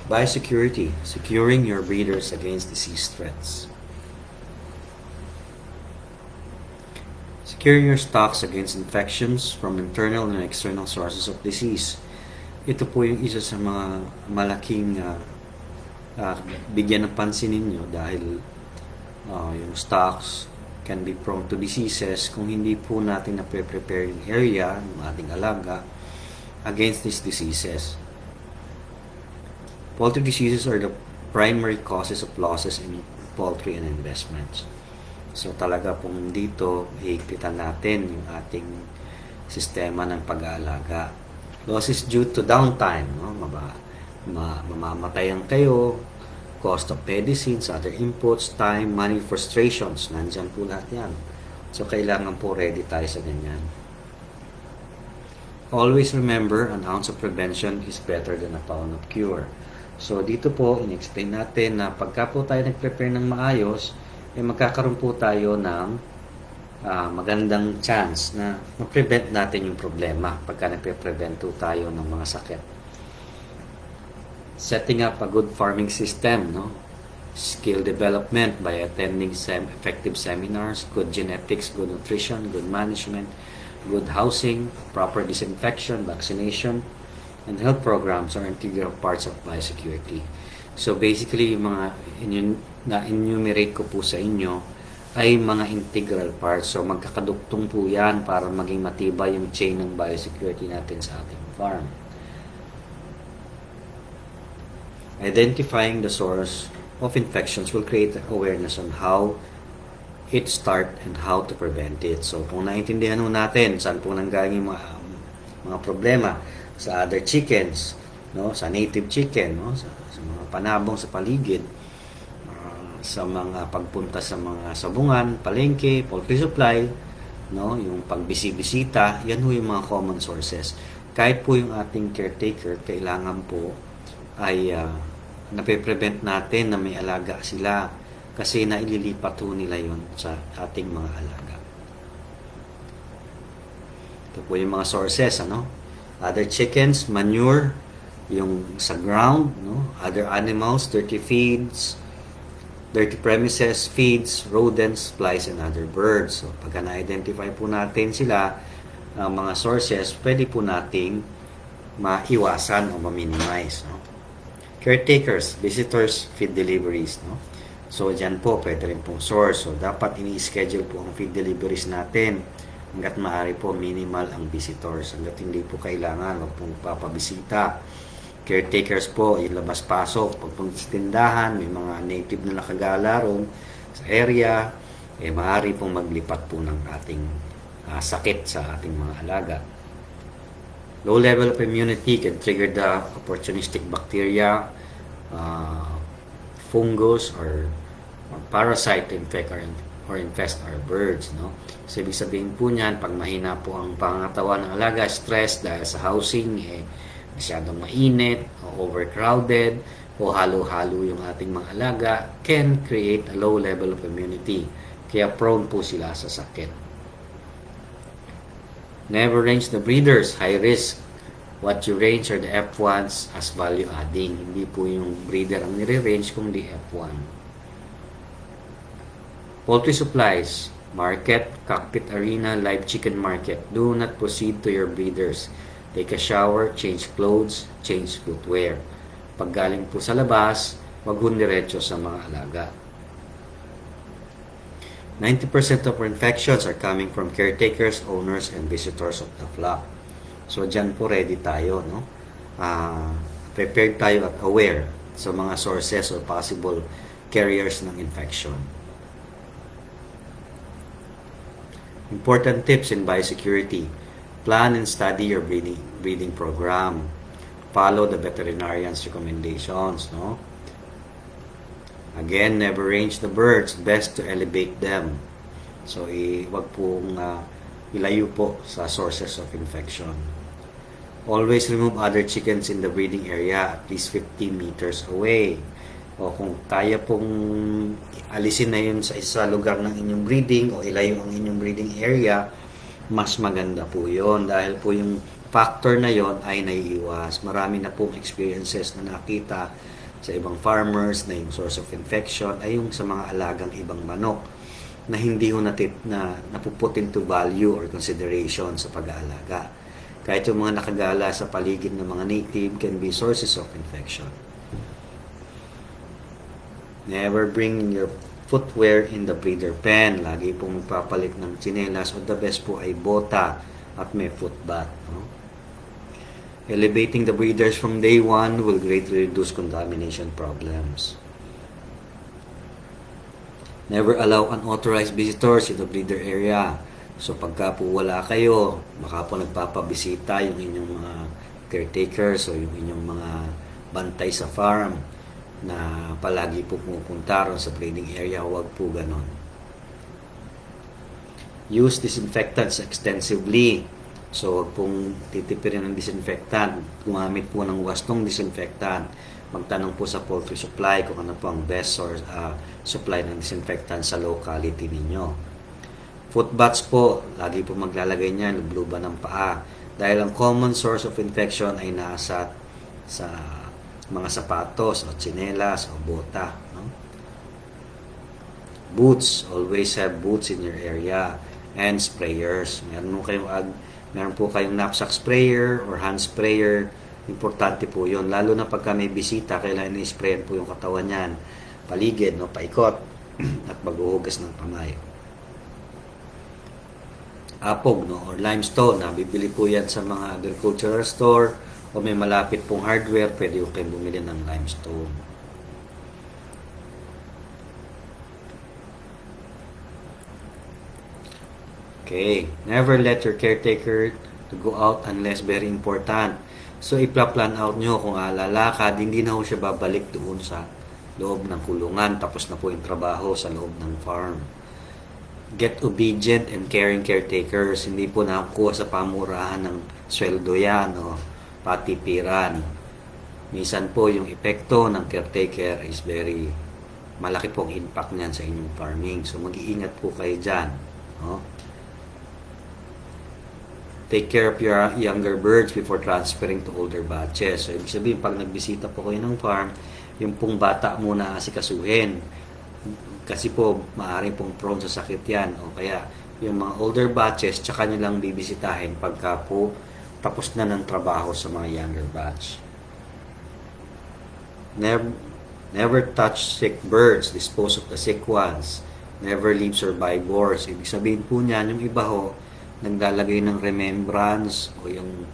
Biosecurity, securing your breeders against disease threats. Securing your stocks against infections from internal and external sources of disease. Ito po yung isa sa mga malaking bigyan ng pansin ninyo dahil yung stocks can be prone to diseases kung hindi po natin na-prepare yung area ng ating alaga against these diseases. Poultry diseases are the primary causes of losses in poultry and investments. So talaga pong dito, higpitan natin yung ating sistema ng pag-aalaga. Losses due to downtime, no? Mamamatayan kayo, cost of medicines, other inputs, time, money, frustrations, nandyan po lahat yan. So kailangan po ready tayo sa ganyan. Always remember, an ounce of prevention is better than a pound of cure. So dito po, in-explain natin na pagka po tayo nag-prepare ng maayos, magkakaroon po tayo ng magandang chance na ma-prevent natin yung problema pagka nagpe-prevent tayo ng mga sakit. Setting up a good farming system, no? Skill development by attending effective seminars, good genetics, good nutrition, good management, good housing, proper disinfection, vaccination, and health programs are integral parts of biosecurity. So basically, yung mga na-enumerate ko po sa inyo ay mga integral parts. So magkakadugtong po yan para maging matibay yung chain ng biosecurity natin sa ating farm. Identifying the source of infections will create awareness on how it start and how to prevent it. So kung naintindihan natin saan po nanggaling yung mga problema sa other chickens, no, sa native chicken, no, sa mga panabong sa paligid, sa mga pagpunta sa mga sabungan, palengke, poultry supply, no, yung pagbisibisita, yan ho yung mga common sources. Kahit po yung ating caretaker, kailangan po ay nape-prevent natin na may alaga sila kasi naililipat ho nila yon sa ating mga alaga. Ito po yung mga sources, ano? Other chickens, manure, yung sa ground, no? Other animals, dirty feeds, dirty premises, feeds, rodents, flies, and other birds. So, pagka na-identify po natin sila, mga sources, pwede po nating maiwasan o ma-minimize. No? Caretakers, visitors, feed deliveries. No? So, dyan po, pwede rin pong source. So, dapat ini-schedule po ang feed deliveries natin. Hanggat maaari po, minimal ang visitors. Hanggat hindi po kailangan, wag pong papabisita. Caretakers po, yung labas-pasok. Pag sa tindahan, may mga native na nakagala ron sa area, maaari pong maglipat po ng ating sakit sa ating mga alaga. Low level of immunity can trigger the opportunistic bacteria, fungus, or parasite to infect or infest our birds. No? So, ibig sabihin po niyan, pag mahina po ang pangangatawan ng alaga, stress dahil sa housing, masyadong mainit, o overcrowded, o halo-halo yung ating mga alaga, can create a low level of immunity. Kaya prone po sila sa sakit. Never range the breeders, high risk. What you range are the F1s as value adding. Hindi po yung breeder ang nire-range, kundi F1. Poultry supplies, market, cockpit arena, live chicken market. Do not proceed to your breeders. Take a shower, change clothes, change footwear. Pag galing po sa labas, wag diretso sa mga alaga. 90% of infections are coming from caretakers, owners, and visitors of the flock. So, dyan po ready tayo, no? Prepared tayo at aware sa mga sources or possible carriers ng infection. Important tips in biosecurity. Plan and study your breeding program. Follow the veterinarian's recommendations, no? Again, never range the birds. Best to elevate them. So, wag pong ilayo po sa sources of infection. Always remove other chickens in the breeding area at least 50 meters away. O kung kaya pong alisin na yun sa isa lugar ng inyong breeding o ilayo ang inyong breeding area, mas maganda po yun dahil po yung factor na yon ay naiiwas. Marami na pong experiences na nakita sa ibang farmers na yung source of infection ay yung sa mga alagang ibang manok na hindi ho napuput into value or consideration sa pag-aalaga. Kahit yung mga nakagala sa paligid ng mga native can be sources of infection. Never bring your footwear in the breeder pen. Lagi pong magpapalit ng tsinelas o the best po ay bota at may foot bath. No? Elevating the breeders from day one will greatly reduce contamination problems. Never allow unauthorized visitors in the breeder area. So pagka po wala kayo, baka po nagpapabisita yung inyong mga caretakers o yung inyong mga bantay sa farm na palagi po pumupunta ron sa breeding area, huwag po ganon. Use disinfectants extensively. So huwag pong titipirin ng disinfectant. Gumamit po ng wastong disinfectant. Magtanong po sa poultry supply kung ano po ang best source, supply ng disinfectant sa locality ninyo. Foot baths po, lagi po maglalagay niyan, lubluban ng paa. Dahil ang common source of infection ay nasa sa mga sapatos o tsinelas o bota. No? Boots, always have boots in your area. And sprayers. Meron po kayong knapsack sprayer or hand sprayer. Importante po yun. Lalo na pagka may bisita, kailangan i-sprayan po yung katawan niyan. Paligid, no? Paikot. At maghuhugas ng kamay. Apog, no? Or limestone. Bibili po yan sa mga agricultural store o may malapit pong hardware, pwede yung kayong bumili ng limestone. Okay. Never let your caretaker to go out unless very important. So, ipla-plan out nyo kung lalakad, hindi na ho siya babalik doon sa loob ng kulungan, tapos na po yung trabaho sa loob ng farm. Get obedient and caring caretakers. Hindi po nakukuha sa pamurahan ng sweldo yan o patipiran. Minsan po yung epekto ng caretaker is very malaki pong impact niyan sa inyong farming. So, mag-iingat po kayo dyan. No? Take care of your younger birds before transferring to older batches. So, ibig sabihin, pag nagbisita po kayo ng farm, yung pong bata muna asikasuhin. Kasi po, maaaring pong prone sa sakit yan. O kaya, yung mga older batches, tsaka nyo lang bibisitahin pagka po tapos na ng trabaho sa mga younger batch. Never touch sick birds. Dispose of the sick ones. Never leave survivors. Ibig sabihin po niyan, yung iba ho, naglalagay ng remembrance o yung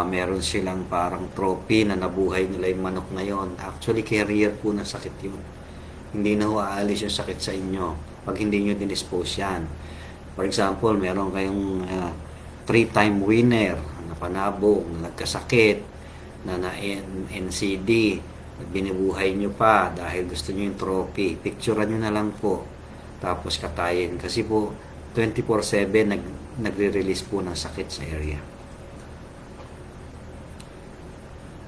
meron silang parang trophy na nabuhay nila yung manok na yon. Actually, carrier po na sakit yun. Hindi na ho aalis yung sakit sa inyo pag hindi nyo dinispose yan. For example, meron kayong 3-time winner na panabog, na nagkasakit, na NCD, binibuhay nyo pa dahil gusto nyo yung trophy. Picturean nyo na lang po. Tapos katayin. Kasi po, 24/7 nagre-release po ng sakit sa area.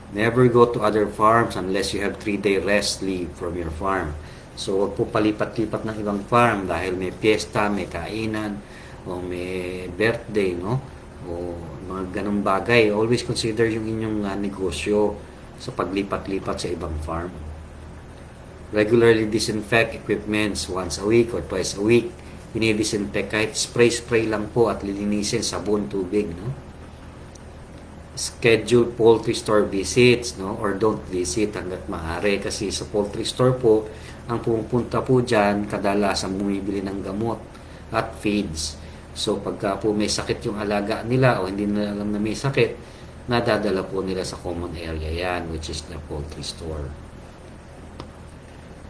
Never go to other farms unless you have 3-day rest leave from your farm. So, huwag po palipat-lipat ng ibang farm dahil may piyesta, may kainan, o may birthday, no? O mga ganong bagay. Always consider yung inyong negosyo sa paglipat-lipat sa ibang farm. Regularly disinfect equipments once a week or twice a week. Dinidisinfect kahit spray lang po at lilinisin, sabon, tubig, no? Schedule poultry store visits, no? Or don't visit hanggat maaari kasi sa poultry store po ang pumupunta po dyan kadalasan bumibili ng gamot at feeds. So pagka po may sakit yung alaga nila o hindi nila alam na may sakit, nadadala po nila sa common area yan, which is the poultry store.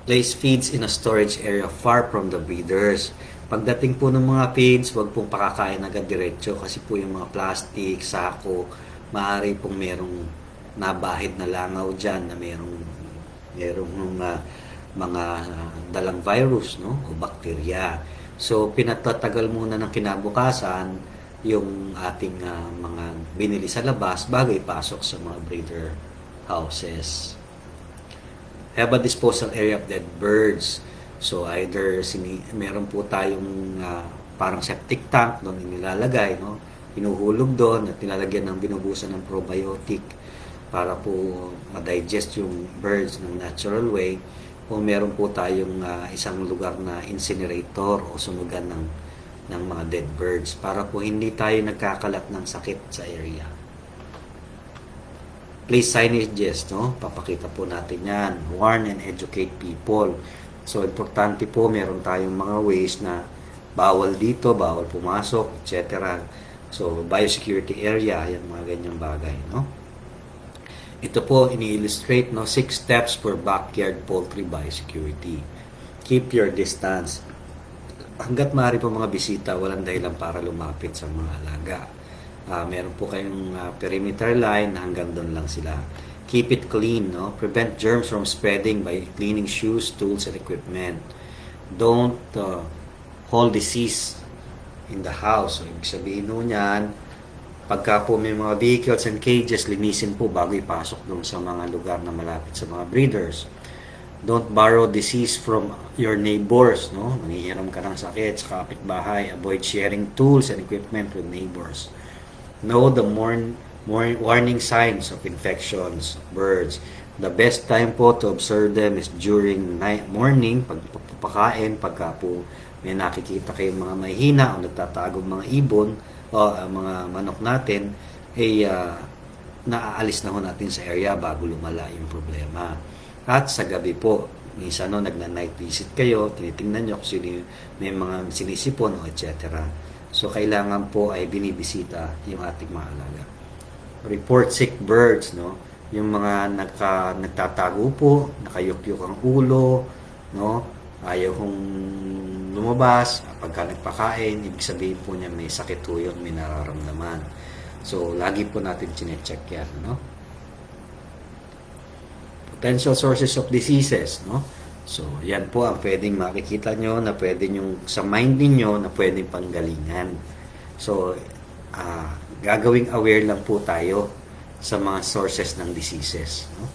Place feeds in a storage area far from the breeders. Pagdating po ng mga feeds, wag pong pakakain agad diretso kasi po yung mga plastic, sako, maaari pong merong nabahid na langaw dyan na merong mga dalang virus, no? O bakterya. So, pinatatagal muna ng kinabukasan yung ating mga binili sa labas bago ipasok sa mga breeder houses. Have a disposal area of dead birds. So either meron po tayong parang septic tank doon nilalagay, no? hinuhulog doon at nilalagyan ng binubusan ng probiotic para po ma-digest yung birds ng natural way, o meron po tayong isang lugar na incinerator o sunugan ng mga dead birds para po hindi tayo nagkakalat ng sakit sa area. Place signages, no? Papakita po natin yan. Warn and educate people. So, importante po, meron tayong mga ways na bawal dito, bawal pumasok, etc. So, biosecurity area, yan mga ganyang bagay, no? Ito po, ini-illustrate, no? 6 steps for backyard poultry biosecurity. Keep your distance. Hanggat maaari po mga bisita, walang dahilan para lumapit sa mga alaga. Meron po kayong perimeter line, hanggang doon lang sila. Keep it clean, no? Prevent germs from spreading by cleaning shoes, tools, and equipment. Don't hold disease in the house. So, ibig sabihin nun yan, pagka po may mga vehicles and cages, linisin po bago ipasok doon sa mga lugar na malapit sa mga breeders. Don't borrow disease from your neighbors, no? Nangihiram ka ng sakit sa kapitbahay. Avoid sharing tools and equipment with neighbors. Know the warning signs of infections of birds. The best time po to observe them is during morning, pagpapakain, pagka po may nakikita kayong mga mahina o nagtatagong mga ibon o mga manok natin, naaalis na ho natin sa area bago lumala yung problema. At sa gabi po, minsan nagna-night visit kayo, tinitingnan nyo kung sino may mga sinisipon o etc. So, kailangan po ay binibisita yung ating mga alaga. Report sick birds, no? Yung mga nagtatago po, nakayukyuk ang ulo, no? Ayaw kong lumabas, pagka nagpakain, ibig sabihin po niya may sakit po yun, may nararamdaman. So, lagi po natin chinecheck yan, no? Potential sources of diseases, no? So, yan po ang pwedeng makikita nyo na pwede yung sa mind ninyo na pwedeng panggalingan. So, gagawing aware lang po tayo sa mga sources ng diseases, no?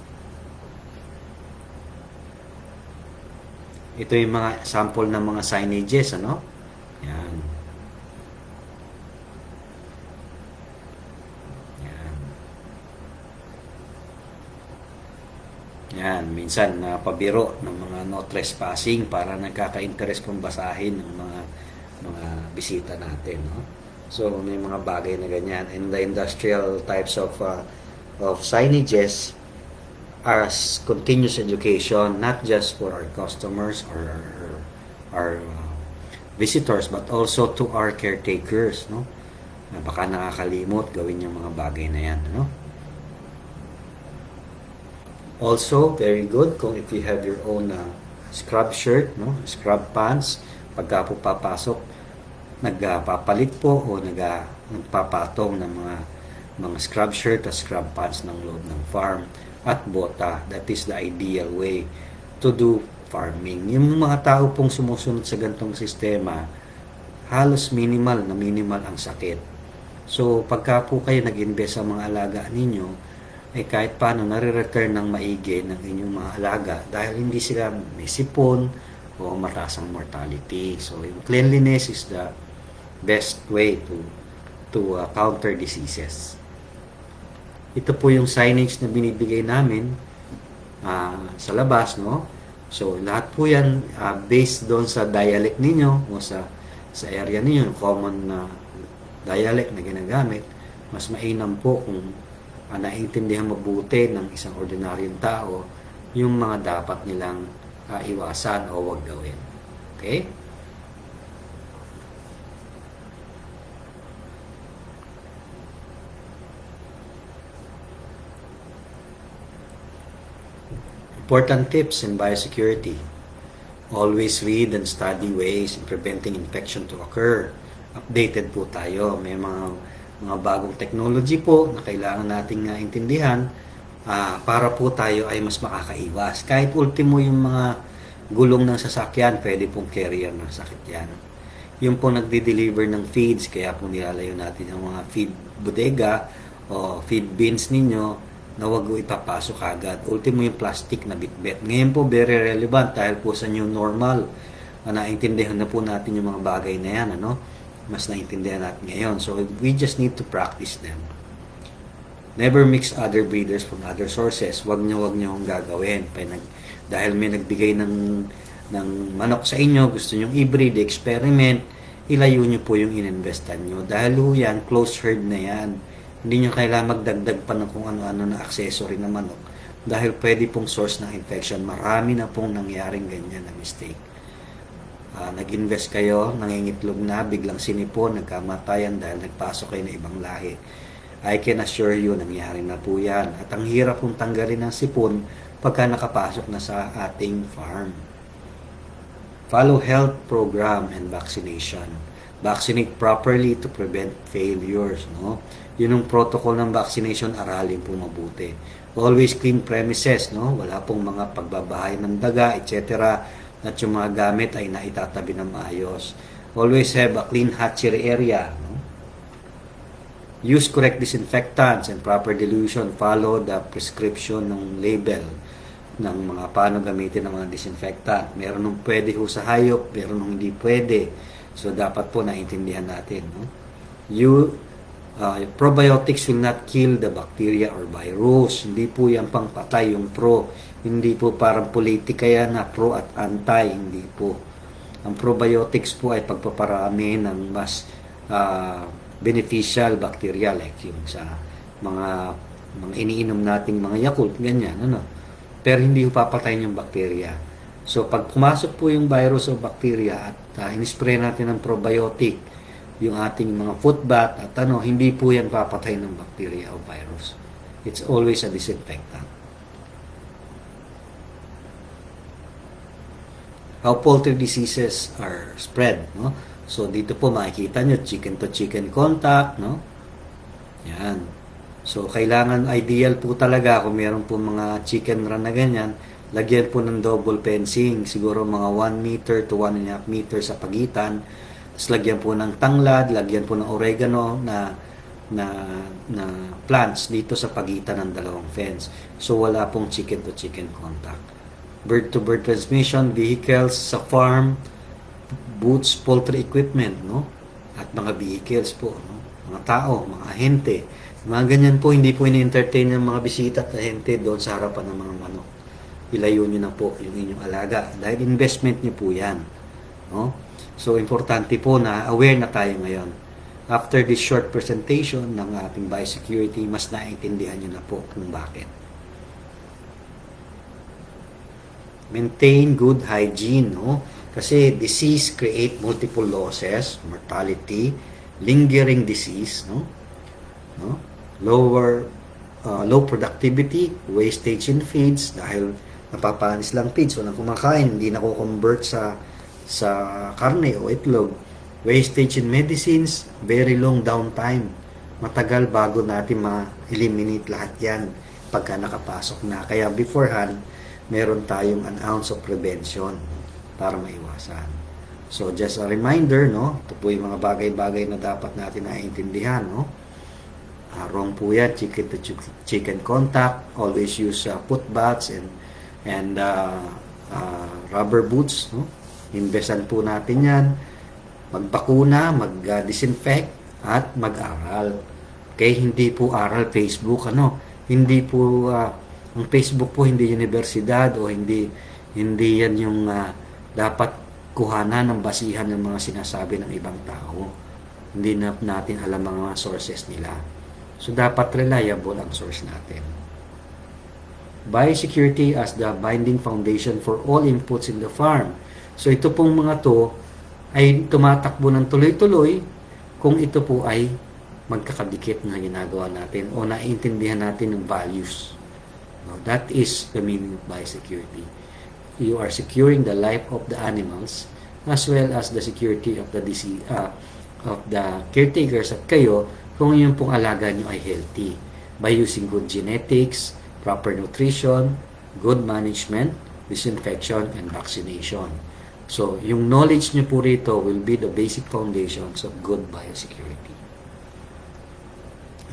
Ito yung mga sample ng mga signages, ano? Yan. Yan. Yan. Minsan, pabiro ng mga no trespassing para nagkaka-interest kung basahin ng mga bisita natin, no? So, may mga bagay na ganyan. And the industrial types of signages as continuous education, not just for our customers or our visitors, but also to our caretakers, no? Na baka nakakalimot gawin yung mga bagay na yan, no? Also, very good kung if you have your own scrub shirt, no? Scrub pants, pagka po papasok, nagpapalit po o nagpapatong ng mga scrub shirt at scrub pants ng loob ng farm at bota. That is the ideal way to do farming. Yung mga tao pong sumusunod sa gantong sistema, halos minimal ang sakit. So, pagka po kayo nag-invest sa mga alaga ninyo, kahit paano nare-return ng maigi ng inyong mga alaga dahil hindi sila may sipon o mataas ang mortality. So, yung cleanliness is the best way to counter diseases. Ito po yung signage na binibigay namin sa labas, no? So, lahat po yan based doon sa dialect ninyo o sa area ninyo, yung common na dialect na ginagamit. Mas mainam po kung naiintindihan mabuti ng isang ordinaryong tao yung mga dapat nilang iwasan o huwag gawin. Okay? Important tips in biosecurity. Always read and study ways in preventing infection to occur. Updated po tayo. May mga bagong technology po na kailangan nating intindihan para po tayo ay mas makakaiwas. Kahit ultimo yung mga gulong ng sasakyan, pwede pong carrier ng sakit yan. Yung po nagde-deliver ng feeds, kaya po nilalayo natin ang mga feed bodega o feed bins ninyo na wag mo ipapasok agad. Ultimo yung plastic na bitbit. Ngayon po, very relevant dahil po sa new normal. Naintindihan na po natin yung mga bagay na yan, ano? mas naintindihan natin ngayon. So, we just need to practice them. Never mix other breeders from other sources. Wag niyo akong gagawin. Dahil may nagbigay ng manok sa inyo, gusto niyo i-breed, experiment, ilayo niyo po yung ininvestan niyo. Dahil yan, close herd na yan. Hindi niyo kailangan magdagdag pa ng kung ano-ano na accessory na manok. Dahil pwede pong source ng infection. Marami na pong nangyaring ganyan na mistake. Nag-invest kayo, nangingitlog na, biglang sinipon, nagkamatayan dahil nagpasok kayo ng ibang lahi. I can assure you, nangyari na po yan. At ang hirap pong tanggalin ng sipon pagka nakapasok na sa ating farm. Follow health program and vaccination. Vaccinate properly to prevent failures. No? Yun ang protocol ng vaccination, aralin po mabuti. Always clean premises. No? Wala pong mga pagbabahay ng daga, etc. At yung mga gamit ay naitatabi ng maayos. Always have a clean hatchery area. No? Use correct disinfectants and proper dilution. Follow the prescription ng label ng mga paano gamitin ng mga disinfectant. Meron nung pwede ho sa hayop, meron nung hindi pwede. So, dapat po naintindihan natin. No? Probiotics will not kill the bacteria or virus. Hindi po yan pangpatay yung pro. Hindi po parang politika yan na pro at anti. Hindi po. Ang probiotics po ay pagpaparami ng mas beneficial bacteria like yung sa mga iniinom nating mga Yakult, ganyan, ano. Pero hindi papatayin yung bacteria. So, pag pumasok po yung virus o bacteria at in-spray natin ng probiotic, yung ating mga foot bath at hindi po yan papatayin ng bacteria o virus. It's always a disinfectant. How poultry diseases are spread, no? So, dito po makikita nyo, chicken to chicken contact, no? Yan. So, kailangan ideal po talaga kung meron po mga chicken run na ganyan, lagyan po ng double fencing, siguro mga 1 meter to 1.5 meter sa pagitan. Tapos lagyan po ng tanglad, lagyan po ng oregano na plants dito sa pagitan ng dalawang fence. So, wala pong chicken to chicken contact. Bird to bird transmission, vehicles sa farm, boots, poultry equipment, no? At mga vehicles po, no? Mga tao, mga ahente. Mga ganyan po, hindi po ini-entertain ng mga bisita at ahente doon sa harapan ng mga manok. Ilayo nyo na po yung inyong alaga. Dahil investment nyo po yan. No? So, importante po na aware na tayo ngayon. After this short presentation ng ating biosecurity, mas naintindihan nyo na po kung bakit. Maintain good hygiene, no? Kasi disease create multiple losses, mortality, lingering disease, no? Low productivity, wastage in feeds dahil napapanis lang feeds, walang kumakain, hindi nako-convert sa karne o itlog. Wastage in medicines, very long downtime. Matagal bago natin ma-eliminate lahat yan pagka nakapasok na. Kaya beforehand, meron tayong an ounce of prevention para maiwasan. So, just a reminder, no? Ito po yung mga bagay-bagay na dapat natin naiintindihan, no? Wrong po yan, chicken to chicken contact. Always use foot baths and rubber boots, no? Investan po natin yan. Magbakuna, mag-disinfect, at mag-aral. Okay, hindi po aral Facebook, ano? Hindi po, ang Facebook po hindi universidad o hindi yan yung dapat kuhanan ng basihan ng mga sinasabi ng ibang tao. Hindi na natin alam mga sources nila. So, dapat reliable ang source natin. Biosecurity as the binding foundation for all inputs in the farm. So, ito pong mga to ay tumatakbo ng tuloy-tuloy kung ito po ay magkakadikit na ginagawa natin o naiintindihan natin ng values. Now, that is the meaning of biosecurity. You are securing the life of the animals as well as the security of the caretakers at kayo kung yung pong alaga nyo ay healthy by using good genetics, proper nutrition, good management, disinfection, and vaccination. So, yung knowledge nyo po rito will be the basic foundations of good biosecurity.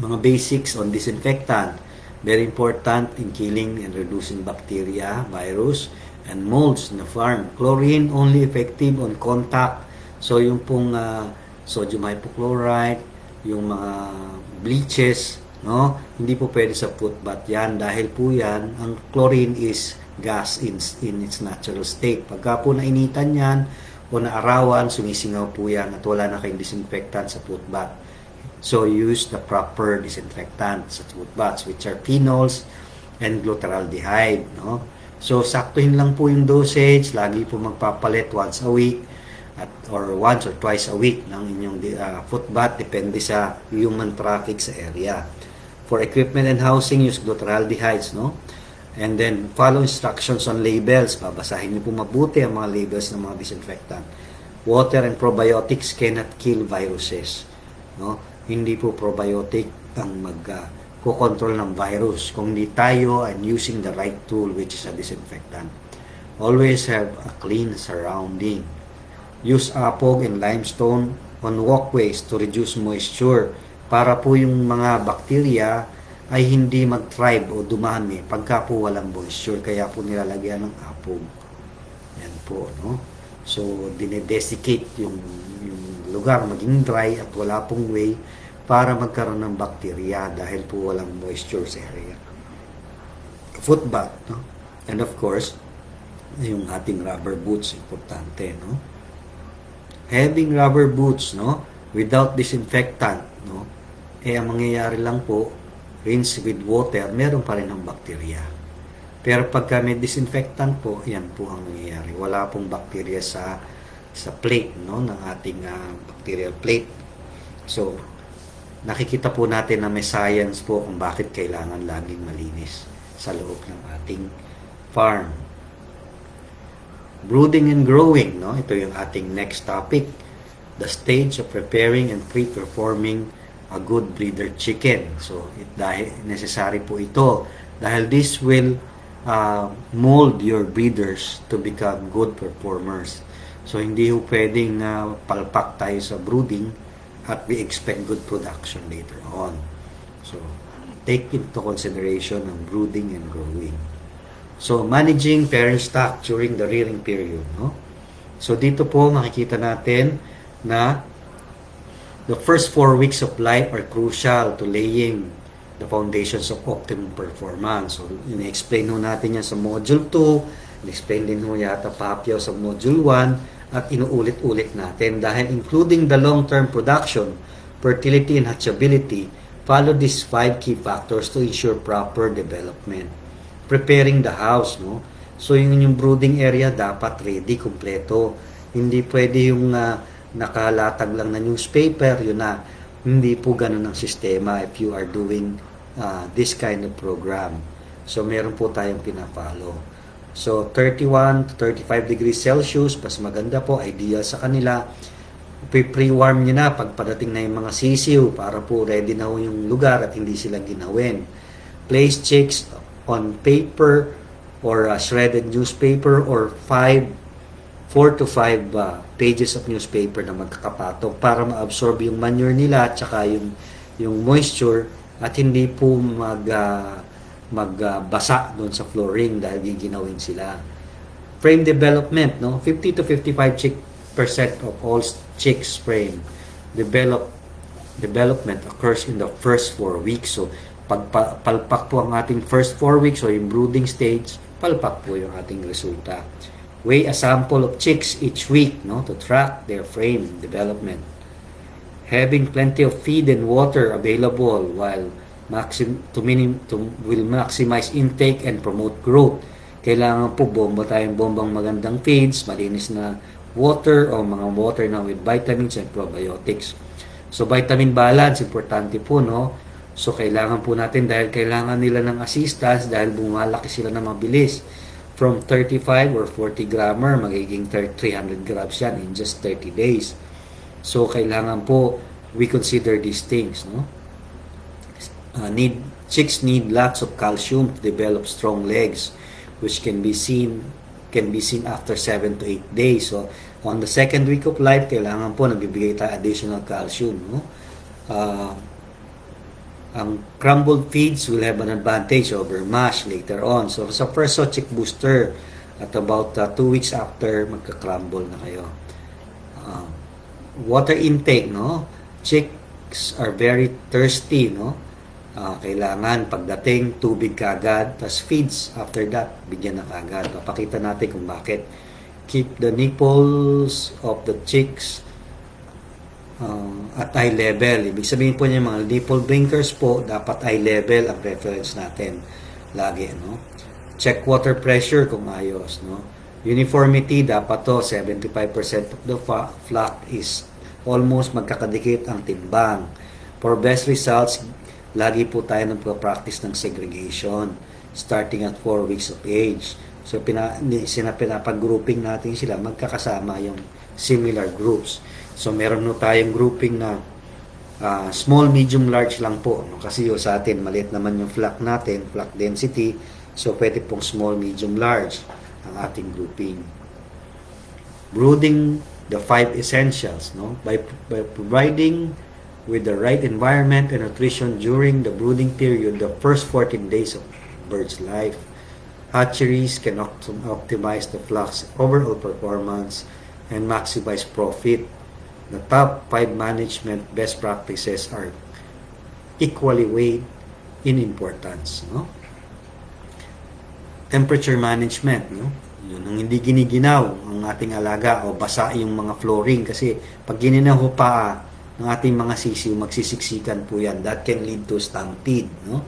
Mga basics on disinfectant, very important in killing and reducing bacteria, virus, and molds in the farm. Chlorine only effective on contact. So, yung pong sodium hypochlorite, yung mga bleaches, no? Hindi po pwede sa foot bath yan dahil po yan, ang chlorine is gas in its natural state. Pagka po nainitan yan o naarawan, sumisingaw po yan at wala na kayong disinfectant sa foot bath. So use the proper disinfectant sa foot baths, which are phenols and glutaraldehyde, no? So saktuhin lang po yung dosage, lagi po magpapalit once a week or once or twice a week ng inyong foot bath, depende sa human traffic sa area. For equipment and housing, use glutaraldehydes, no? And then follow instructions on labels. Babasahin niyo po mabuti ang mga labels ng mga disinfectant. Water and probiotics cannot kill viruses, no? Hindi po probiotic ang mag-control ng virus kung hindi tayo and using the right tool, which is a disinfectant. Always have a clean surrounding. Use apog and limestone on walkways to reduce moisture para po yung mga bakterya ay hindi mag-thrive o dumami pagka po walang moisture. Kaya po nilalagyan ng apog. Yan po, no? So, dinedesiccate yung lugar maging dry at wala pong way para magkaroon ng bakterya dahil po walang moisture sa area. Foot bath, no? And of course, yung ating rubber boots, importante, no? Having rubber boots, no, without disinfectant, no, ang mangyayari lang po, rinse with water, meron pa rin ng bakterya. Pero pagka may disinfectant po, yan po ang nangyayari. Wala pong bakterya sa plate, no, ng ating bacterial plate. So, nakikita po natin na may science po kung bakit kailangan laging malinis sa loob ng ating farm. Brooding and growing, no? Ito yung ating next topic. The stage of preparing and pre-performing a good breeder chicken. So, dahil necessary po ito dahil this will mold your breeders to become good performers. So, hindi po pwedeng palpak tayo sa brooding at we expect good production later on. So, take into consideration ang brooding and growing. So, managing parent stock during the rearing period, no? So, dito po makikita natin na the first 4 weeks of life are crucial to laying the foundations of optimum performance. So, in-explain ho natin yan sa Module 2, in-explain din ho yata Papio sa Module 1, at inuulit-ulit natin dahil including the long-term production, fertility, and hatchability, follow these 5 key factors to ensure proper development. Preparing the house, no? So, yung brooding area dapat ready, kompleto. Hindi pwede yung nakalatag lang na newspaper, yun na. Hindi po ganun ang sistema if you are doing this kind of program. So, meron po tayong pinapalo. So, 31 to 35 degrees Celsius, mas maganda po, ideal sa kanila. Pre-warm nyo na pagpadating na yung mga sisiw para po ready na ho yung lugar at hindi sila ginawin. Place chicks on paper or shredded newspaper or 4 to 5 pages of newspaper na magkakapatong para ma-absorb yung manure nila at saka yung moisture at hindi po magbasa doon sa flooring dahil giginawin sila. Frame development, no? 50 to 55% of all chicks frame development occurs in the first 4 weeks. So, palpak po ang ating first 4 weeks o yung brooding stage, palpak po yung ating resulta. Weigh a sample of chicks each week, no, to track their frame development. Having plenty of feed and water available will maximize intake and promote growth. Kailangan po tayong bombang magandang feeds, malinis na water o mga water na with vitamins and probiotics. So vitamin balance, importante po, no? So, kailangan po natin dahil kailangan nila ng assistance dahil bumalaki sila na mabilis. From 35 or 40 grammer, magiging 300 grams yan in just 30 days. So, kailangan po we consider these things, no? Chicks need lots of calcium to develop strong legs, which can be seen after 7 to 8 days. So, on the second week of life, kailangan po nagbibigay tayo additional calcium, no? Ang crumbled feeds will have an advantage over mash later on. So, sa first chick booster, at about 2 weeks after, magka-crumble na kayo. Water intake, no? Chicks are very thirsty, no? Kailangan pagdating tubig kagad, tas feeds after that, bigyan na kagad. Papakita natin kung bakit. Keep the nipples of the chicks at eye level. Ibig sabihin po niya mga nipple blinkers po, dapat eye level ang reference natin lagi, no? Check water pressure kung ayos, no? Uniformity, dapat to 75% of the flock is almost magkakadikit ang timbang. For best results, lagi po tayo nagpa-practice ng segregation starting at 4 weeks of age. So pinapag-grouping natin sila, magkakasama yung similar groups. So meron no tayong grouping na small, medium, large lang po, no? Kasi yung sa atin maliit naman yung flock natin, flock density. So pwede pong small, medium, large ang ating grouping. Brooding the 5 essentials, no? By providing with the right environment and nutrition during the brooding period, the first 14 days of bird's life. Hatcheries can optimize the flock's overall performance and maximize profit. The top 5 management best practices are equally weighed in importance, no? Temperature management, no? Yun ang hindi giniginaw ang ating alaga o basa yung mga flooring kasi pag gininaw ho pa ng ating mga sisiw, magsisiksikan po yan. That can lead to stampede, no?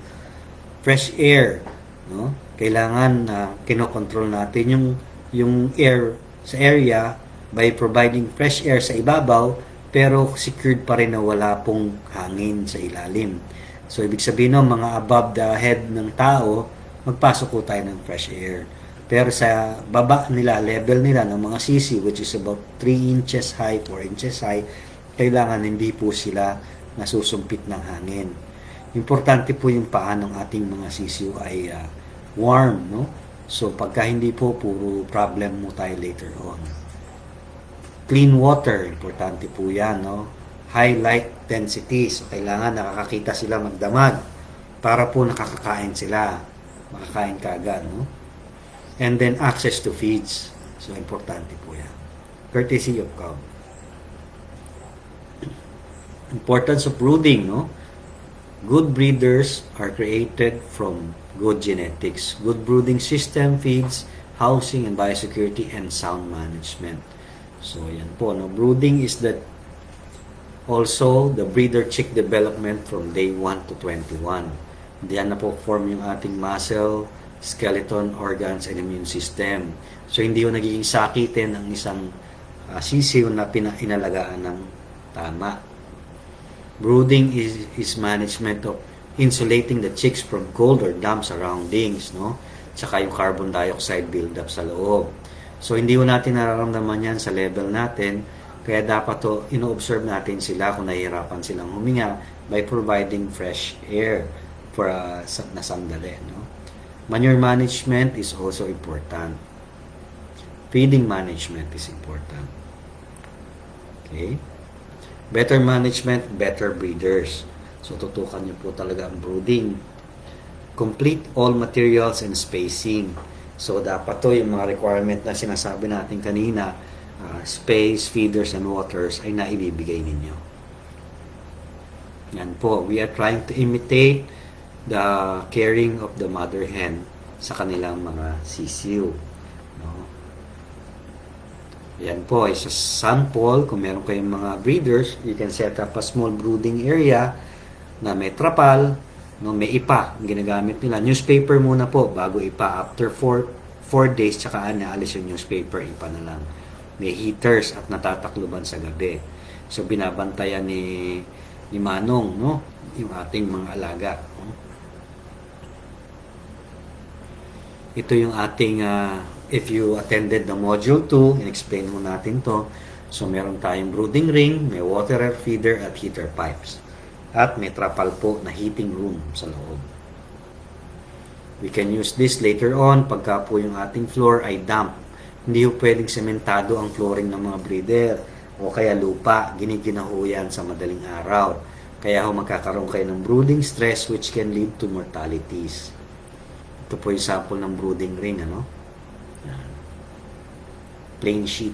Fresh air, no? Kailangan kinokontrol natin yung air sa area by providing fresh air sa ibabaw pero secured pa rin na wala pong hangin sa ilalim. So ibig sabihin no, mga above the head ng tao, magpasok po tayo ng fresh air. Pero sa baba nila, level nila ng mga sisi, which is about 3 inches high, 4 inches high, kailangan hindi po sila nasusumpit ng hangin. Importante po yung paa ng ating mga sisiw ay warm, no? So pagka hindi po, puro problem mo tayo later on. Clean water, importante po yan, no? High light density, so kailangan nakakakita sila magdamag para po nakakakain sila. Makakain ka agad, no? And then access to feeds. So importante po yan. Courtesy of cow. Importance of brooding, no? Good breeders are created from good genetics. Good brooding system feeds, housing and biosecurity and sound management. So yan po, no? Brooding is that also the breeder chick development from day 1 to 21. Diyan na po form yung ating muscle, skeleton, organs, and immune system. So hindi yung nagiging sakitin ang isang sisiw na inalagaan ng tama. Brooding is management of insulating the chicks from cold or damp surroundings, no? Tsaka yung carbon dioxide build-up sa loob. So hindi mo natin nararamdaman yan sa level natin, kaya dapat to ino-observe natin sila kung nahihirapan silang huminga by providing fresh air for na sandali, no? Manure management is also important. Feeding management is important. Okay? Better management, better breeders. So, tutukan niyo po talaga ang brooding. Complete all materials and spacing. So, dapat to yung mga requirement na sinasabi natin kanina, space, feeders, and waters ay naibibigay ninyo. Yan po. We are trying to imitate the caring of the mother hen sa kanilang mga sisiw. No? Yan po, is a sample. Kung meron kayong mga breeders, you can set up a small brooding area na may trapal, no, may ipa ang ginagamit nila. Newspaper muna po bago ipa. After 4 days, tsaka naalis yung newspaper, ipa na lang. May heaters at natatakluban sa gabi. So, binabantayan ni Manong, no? Yung ating mga alaga. No? Ito yung ating, if you attended the module 2, in-explain mo natin to. So, meron tayong brooding ring, may water air feeder at heater pipes. At may trapal po na heating room sa loob. We can use this later on pagka po yung ating floor ay damp. Hindi po pwedeng sementado ang flooring ng mga breeder o kaya lupa, giniginaho yan sa madaling araw. Kaya ho magkakaroon kayo ng brooding stress which can lead to mortalities. Ito po yung sample ng brooding ring, ano? Plain sheet.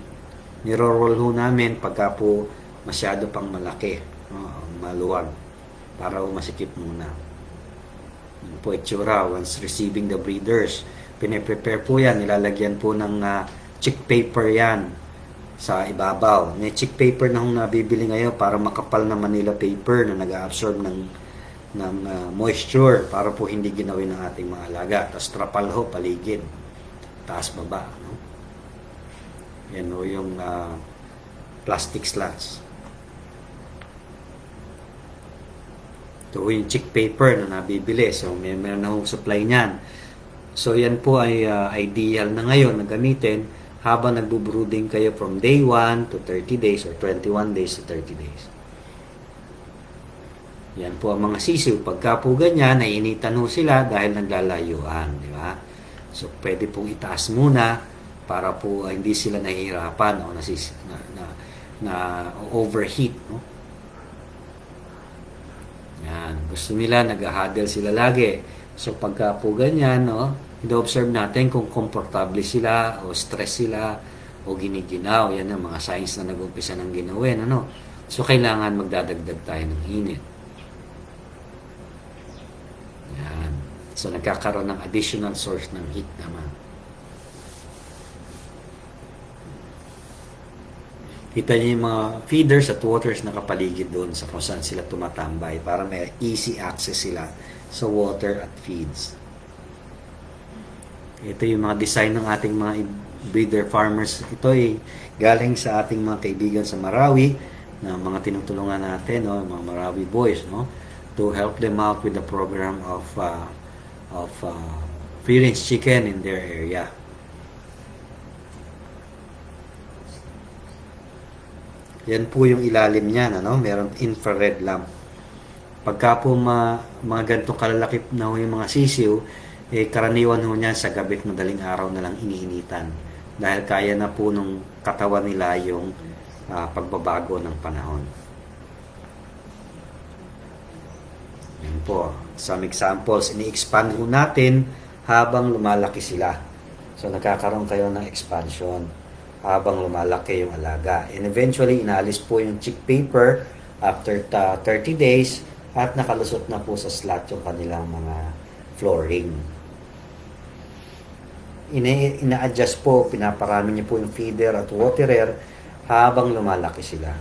Niro-roll ho namin pagka po masyado pang malaki, maluwag, para masikip muna. Yun po itsura once receiving the breeders. Pine-prepare po yan, nilalagyan po ng chick paper yan sa ibabaw. May chick paper na hong nabibili ngayon para makapal na Manila paper na nag-absorb ng moisture para po hindi ginawin ng ating mga alaga. Tapos trapal ho, paligid. Taas baba. No? Yan ho yung plastic slats. Ito yung chick paper na nabibili. So, meron na hong supply niyan. So, yan po ay ideal na ngayon na gamitin habang nagbo-brooding kayo from day 1 to 30 days or 21 days to 30 days. Yan po ang mga sisiw. Pagka po ganyan, naiinitan ho sila dahil naglalayuan. Di ba? So, pwede pong itaas muna para po hindi sila nahihirapan o na overheat. No? Yan. Gusto nila, nag-huddle sila lagi. So, pagka po ganyan, no, i-observe natin kung komportable sila o stress sila o giniginaw. Yan ang mga signs na nag-umpisa ng ginawin. Ano? So, kailangan magdadagdag tayo ng init. Yan. So, nagkakaroon ng additional source ng heat naman. Kita niyo yung mga feeders at waters na kapaligid doon sa kung saan sila tumatambay para may easy access sila sa water at feeds. Ito yung mga design ng ating mga breeder farmers. Ito ay galing sa ating mga kaibigan sa Marawi na mga tinutulungan natin, no, mga Marawi boys, no, to help them out with the program of free-range chicken in their area. Yan po yung ilalim niyan, ano, meron infrared lamp. Pagka po mga ganitong kalalaki na yung mga sisiw, karaniwan ho niyan sa gabi at madaling araw na lang iniinitan dahil kaya na po nung katawan nila yung pagbabago ng panahon. Yan po. Some examples, ini-expand ho natin habang lumalaki sila. So, nagkakaroon kayo ng expansion habang lumalaki yung alaga. And eventually, inaalis po yung chick paper after 30 days at nakalusot na po sa slot yung kanilang mga flooring. Ina-adjust po, pinaparami niyo po yung feeder at waterer habang lumalaki sila.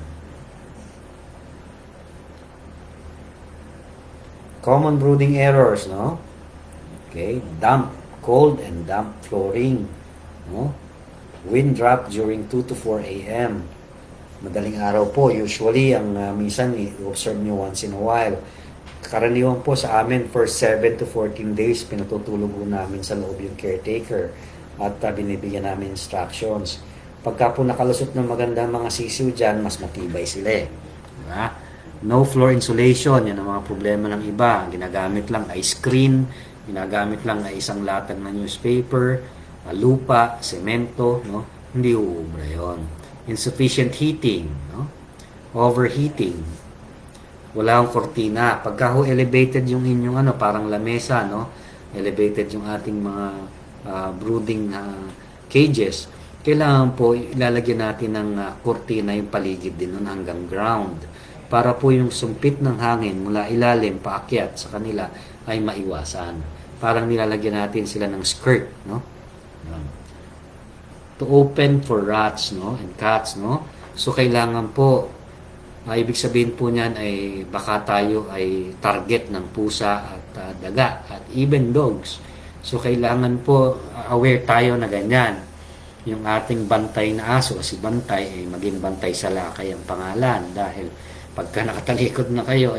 Common brooding errors, no? Okay, damp, cold and damp flooring, no? Wind drop during 2 to 4 a.m. Madaling araw po, usually ang minsan i-observe niyo once in a while. Karaniwan po sa amin for 7 to 14 days pinatutulog po namin sa loob yung caretaker at binibigyan namin instructions. Pagka po nakalusot ng magandang mga sisiw dyan, mas matibay sila eh. Diba? No floor insulation, yan ang mga problema ng iba. Ginagamit lang ay screen, ginagamit lang ay isang latag ng newspaper, lupa, semento, no? Hindi uubra yun. Insufficient heating, no? Overheating. Wala akong kortina. Pagka ho elevated yung inyong parang lamesa, no? Elevated yung ating mga brooding cages. Kailangan po ilalagyan natin ng kortina yung paligid din nun hanggang ground. Para po yung sumpit ng hangin mula ilalim paakyat sa kanila ay maiwasan. Parang nilalagyan natin sila ng skirt, no? To open for rats, no? And cats, no? So kailangan po ibig sabihin po niyan ay baka tayo ay target ng pusa at daga at even dogs. So, kailangan po aware tayo na ganyan. Yung ating bantay na aso, si bantay, ay maging bantay sa lakay ang pangalan dahil pagka nakatalikod na kayo,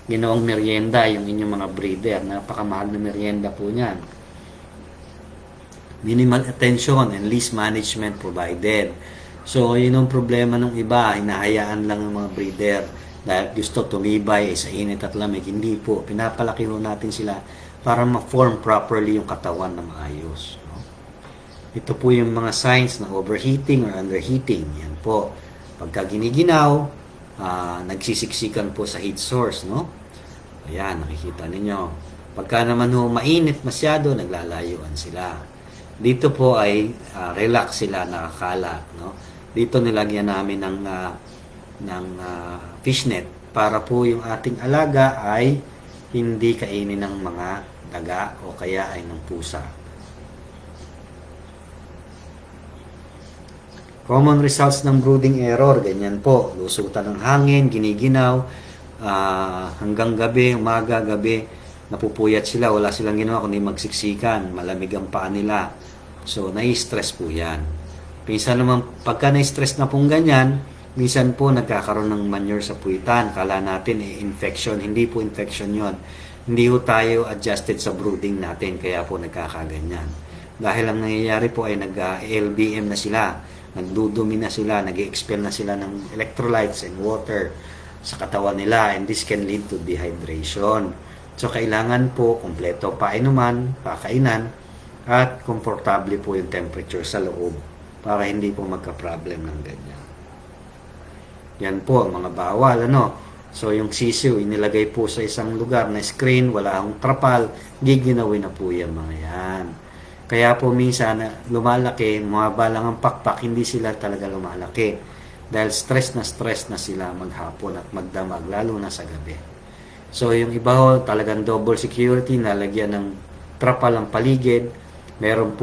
ginawang merienda yung inyong mga breeder. Napakamahal na merienda po niyan. Minimal attention and least management provided. So, yun ang problema ng iba, hinahayaan lang ng mga breeder dahil gusto tumibay sa init at lamig. Hindi po, pinapalaki ho natin sila para ma-form properly yung katawan na maayos. No? Ito po yung mga signs ng overheating or underheating. Yan po, pagka giniginaw, nagsisiksikan po sa heat source. No? Ayan, nakikita ninyo. Pagka naman ho mainit masyado, naglalayuan sila. Dito po ay relax sila, nakakala. No? Dito nilagyan namin ng fishnet para po yung ating alaga ay hindi kainin ng mga daga o kaya ay ng pusa. Common results ng brooding error, ganyan po, lusutan ng hangin, giniginaw, hanggang gabi, umaga, gabi, napupuyat sila, wala silang ginawa kundi magsiksikan, malamig ang paa nila. So, nai-stress po yan. Minsan naman, pagka na-stress na pong ganyan, minsan po nagkakaroon ng manure sa puwitan. Kala natin infection, hindi po infection yon. Hindi po tayo adjusted sa brooding natin, kaya po nagkakaganyan. Dahil ang nangyayari po ay nag-LBM na sila, nagdudumi na sila, nag-expel na sila ng electrolytes and water sa katawan nila, and this can lead to dehydration. So, kailangan po kompleto painuman, pakainan, at komportable po yung temperature sa loob para hindi po magka-problem ng ganyan. Yan po ang mga bawal, So, yung sisiw, inilagay po sa isang lugar na screen, wala akong trapal, giginawin na po yung mga yan. Kaya po minsan lumalaki, mababa lang ang pakpak, hindi sila talaga lumalaki. Dahil stress na sila maghapon at magdamag, lalo na sa gabi. So yung iba ho, talagang double security, nalagyan ng trapal ang paligid. Meron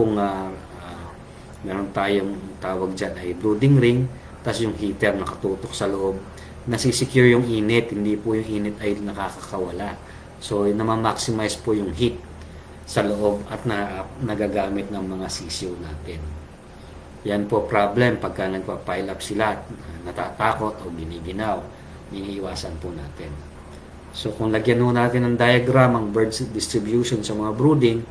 tayong tawag dyan ay brooding ring, tapos yung heater nakatutok sa loob. Nasisecure yung init, hindi po yung init ay nakakakawala. So namamaximize po yung heat sa loob at nagagamit ng mga sisiw natin. Yan po problem pagka nagpa-pile up sila, natatakot o giniginaw, iniiwasan po natin. So kung lagyan mo natin ng diagram ang bird distribution sa mga brooding,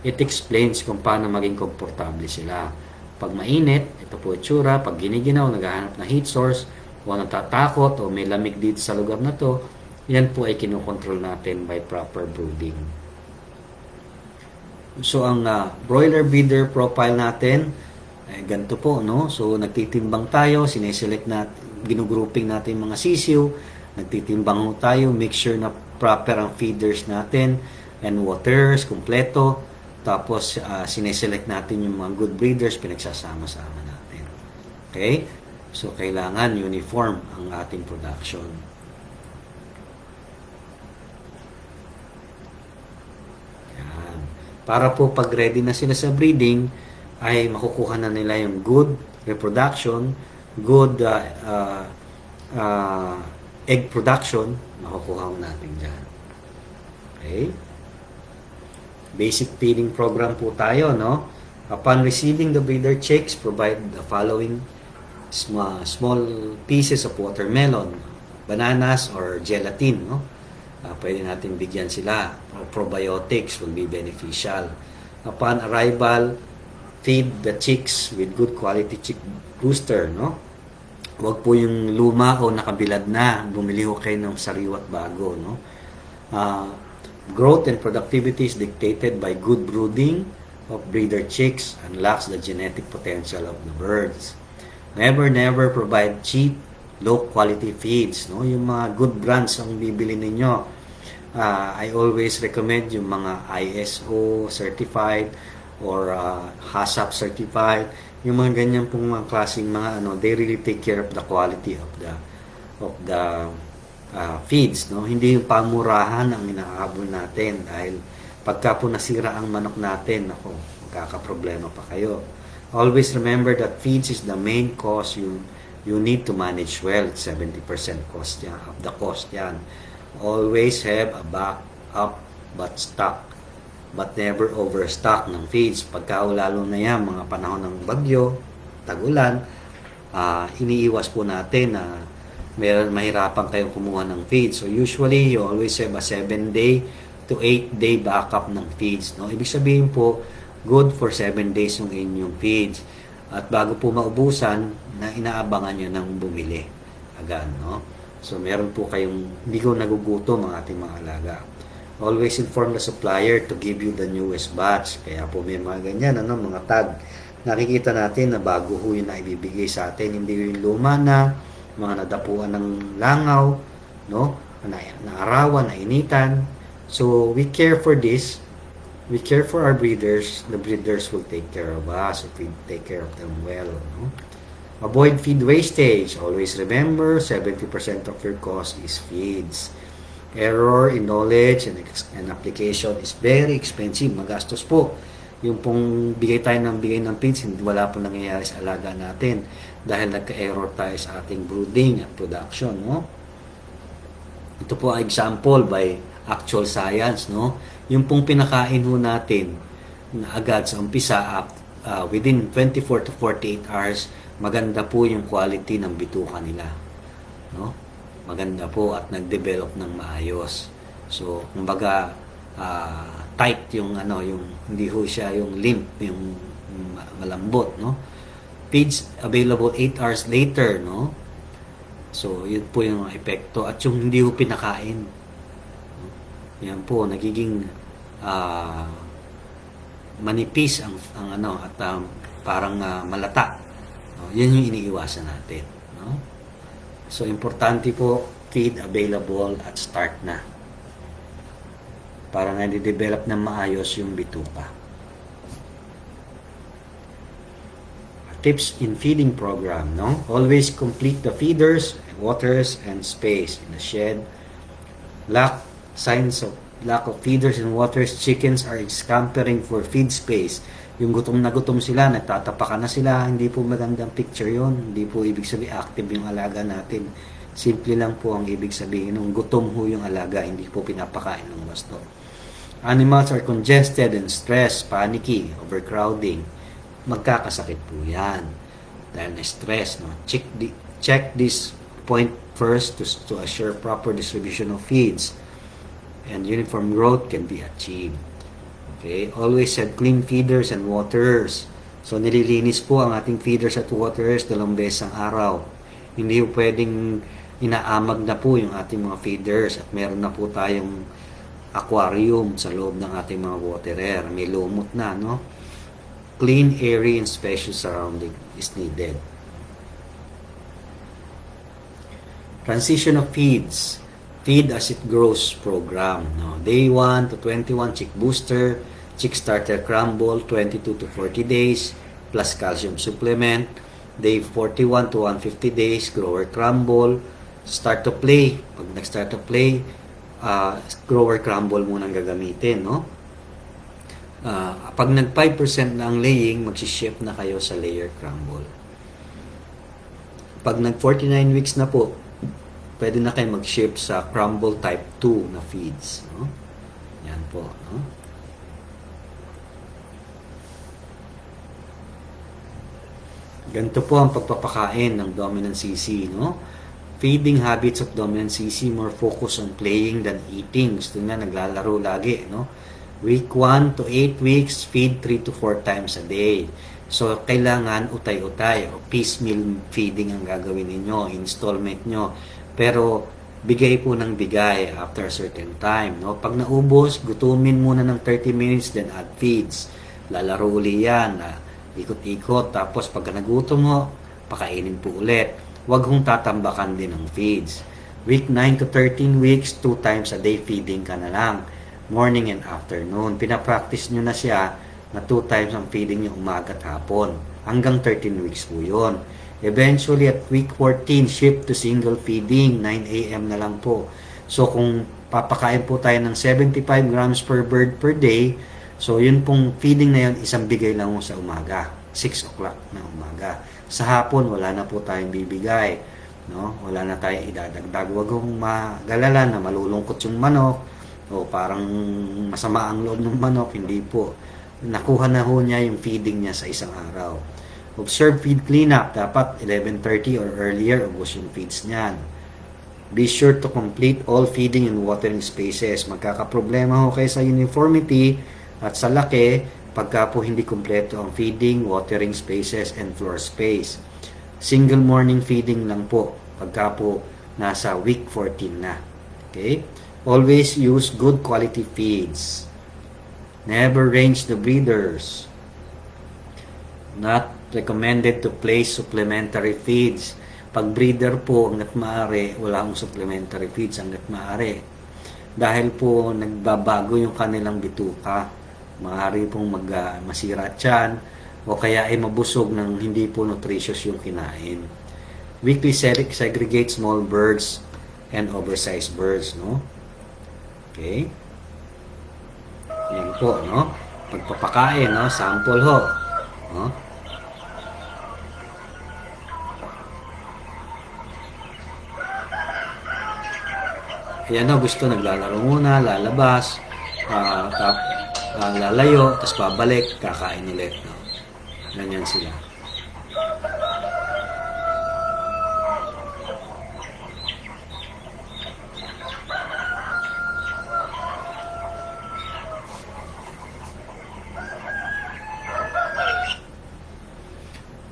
it explains kung paano maging komportable sila. Pag mainit, ito po itsura, pag giniginaw, naghahanap na heat source, o natatakot o may lamig dito sa lugar na to, yan po ay kinokontrol natin by proper brooding. So, ang broiler breeder profile natin, ganito po, So, nagtitimbang tayo, sineselect natin, ginugrouping natin mga sisiw, nagtitimbang tayo, make sure na proper ang feeders natin, and waters, kompleto. Tapos, sineselect natin yung mga good breeders, pinagsasama-sama natin. Okay? So, kailangan uniform ang ating production. Para po pag ready na sila sa breeding, ay makukuha na nila yung good reproduction, good egg production, makukuha natin dyan. Okay? Basic feeding program po tayo, Upon receiving the breeder chicks, provide the following small pieces of watermelon, bananas, or gelatin, pwede natin bigyan sila. Probiotics will be beneficial. Upon arrival, feed the chicks with good quality chick booster, Huwag po yung luma o nakabilad na, bumili ho kayo ng sariwat bago, Growth and productivity is dictated by good brooding of breeder chicks, unlocks the genetic potential of the birds. Never provide cheap, low quality feeds, Yung mga good brands ang bibili ninyo. I always recommend yung mga ISO certified or HACCP certified. Yung mga ganyan pong mga klaseng mga they really take care of the quality of the feeds, Hindi yung pamurahan ang inahabol natin dahil pagka po nasira ang manok natin, magkakaproblema pa kayo. Always remember that feeds is the main cost you need to manage well. 70% cost yan, of the cost yan. Always have a backup but never overstock ng feeds. Pagka lalo na yan, mga panahon ng bagyo, tag-ulan, iniiwas po natin na mahirapan kayong kumuha ng feeds. So usually, you always have a 7-day to 8-day backup ng feeds. Ibig sabihin po, good for 7 days yung inyong feeds. At bago po maubusan, na inaabangan nyo ng bumili agad, So, meron po kayong, hindi ko nagugutom ang ating mga alaga. Always inform the supplier to give you the newest batch. Kaya po may mga ganyan, mga tag. Nakikita natin na bago ho yun na ibibigay sa atin. Hindi yung luma na, mga nadapuan ng langaw, naarawan, nainitan. So, we care for this. We care for our breeders. The breeders will take care of us if we take care of them well, Avoid feed wastage. Always remember, 70% of your cost is feeds. Error in knowledge and application is very expensive. Magastos po. Yung pong bigay ng feeds, wala pong nangyayari sa alaga natin dahil nagka-error tayo sa ating brooding at production, no? Ito po ang example by actual science, no? Yung pong pinakain ho natin na agad sa umpisa, within 24 to 48 hours, maganda po yung quality ng bituka nila, no? Maganda po at nag-develop ng maayos. So, kumbaga, tight yung yung hindi ho siya yung limp, yung malambot, no? Feeds available 8 hours later, no? So, yun po yung epekto. At yung hindi ho pinakain, no? Yan po, nagiging manipis ang at parang malata. No? Yan yung iniiwasan natin, no? So, importante po, feed available at start na para na-develop ng maayos yung bituka. Tips in feeding program, no? Always complete the feeders, waters, and space in the shed. Signs of lack of feeders and waters, chickens are scampering for feed space. Yung gutom na gutom sila, nagtatapakan na sila, hindi po magandang picture yon. Hindi po ibig sabihin active yung alaga natin. Simple lang po ang ibig sabihin ng gutom ho yung alaga, hindi po pinapakain ng gusto. Animals are congested and stressed, panicky, overcrowding. Magkakasakit po yan dahil na-stress, no? Check this point first to assure proper distribution of feeds and uniform growth can be achieved. Okay, always set clean feeders and waters. So nililinis po ang ating feeders at waters 2 beses ang araw. Hindi po pwedeng inaamag na po yung ating mga feeders at meron na po tayong aquarium sa loob ng ating mga waterer. May lumot na, no? Clean, airy, and spacious surrounding is needed. Transition of feeds. Feed as it grows program. No? Day 1 to 21, chick booster, chick starter crumble, 22 to 40 days, plus calcium supplement. Day 41 to 150 days, grower crumble. Start to play. Pag nag-start to play, grower crumble muna ang gagamitin, no? Pag nag 5% na ang laying, mag-shift na kayo sa layer crumble. Pag nag 49 weeks na po, pwede na kayo mag-shift sa crumble type 2 na feeds, no? Yan po, no? Ganito po ang pagpapakain ng dominant CC, no? Feeding habits of dominant CC more focus on playing than eating. Gusto na naglalaro lagi, no? Week 1 to 8 weeks, feed 3 to 4 times a day. So, kailangan utay-utay o piecemeal feeding ang gagawin ninyo, installment nyo. Pero, bigay po ng bigay after a certain time, no? Pag naubos, gutumin muna ng 30 minutes, then add feeds. Lalaro uli yan, ikot-ikot. Tapos, pag nagutom mo, pakainin po ulit. Huwag hong tatambakan din ng feeds. Week 9 to 13 weeks, 2 times a day feeding ka na lang. Morning and afternoon. Pinapractice nyo na siya na 2 times ang feeding nyo umaga at hapon. Hanggang 13 weeks po yun. Eventually, at week 14, shift to single feeding. 9 a.m. na lang po. So, kung papakain po tayo ng 75 grams per bird per day, so yun pong feeding na yun, isang bigay lang mo sa umaga. 6 o'clock na umaga. Sa hapon, wala na po tayong bibigay, no? Wala na tayong idadagdag. Huwag kong magalala na malulungkot yung manok o parang masama ang loob ng manok. Hindi po. Nakuha na ho niya yung feeding niya sa isang araw. Observe feed cleanup. Dapat 11:30 or earlier, ubos yung feeds niyan. Be sure to complete all feeding and watering spaces. Magkakaproblema ho kayo sa uniformity at sa laki pagka po hindi kumpleto ang feeding, watering spaces, and floor space. Single morning feeding lang po pagka po nasa week 14 na. Okay? Always use good quality feeds. Never range the breeders. Not recommended to place supplementary feeds. Pag breeder po, hanggat maaari, wala akong supplementary feeds hanggat maaari. Dahil po nagbabago yung kanilang bituka. Maaari pong masira tiyan, o kaya ay mabusog ng hindi po nutritious yung kinain. Weekly segregate small birds and oversized birds, no? Okay? Yan po, no? Pagpapakain, no? Sample ho. No? Ayan na, gusto naglalaro muna, lalabas, lalayo, tapos babalik, kakain ulit. No? Ganyan sila.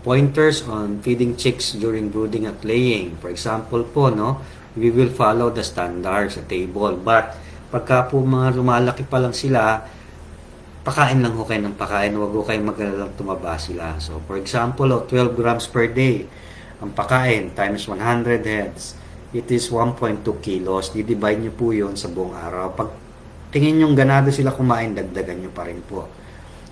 Pointers on feeding chicks during brooding at laying. For example po, no, we will follow the standards sa table. But, pagka po mga lumalaki pa lang sila, pakain lang ho kayo ng pakain. Huwag ho kayo magalalang tumaba sila. So, for example, 12 grams per day. Ang pakain times 100 heads. It is 1.2 kilos. Di-divide nyo po yun sa buong araw. Pag tingin nyo ganado sila kumain, dagdagan nyo pa rin po.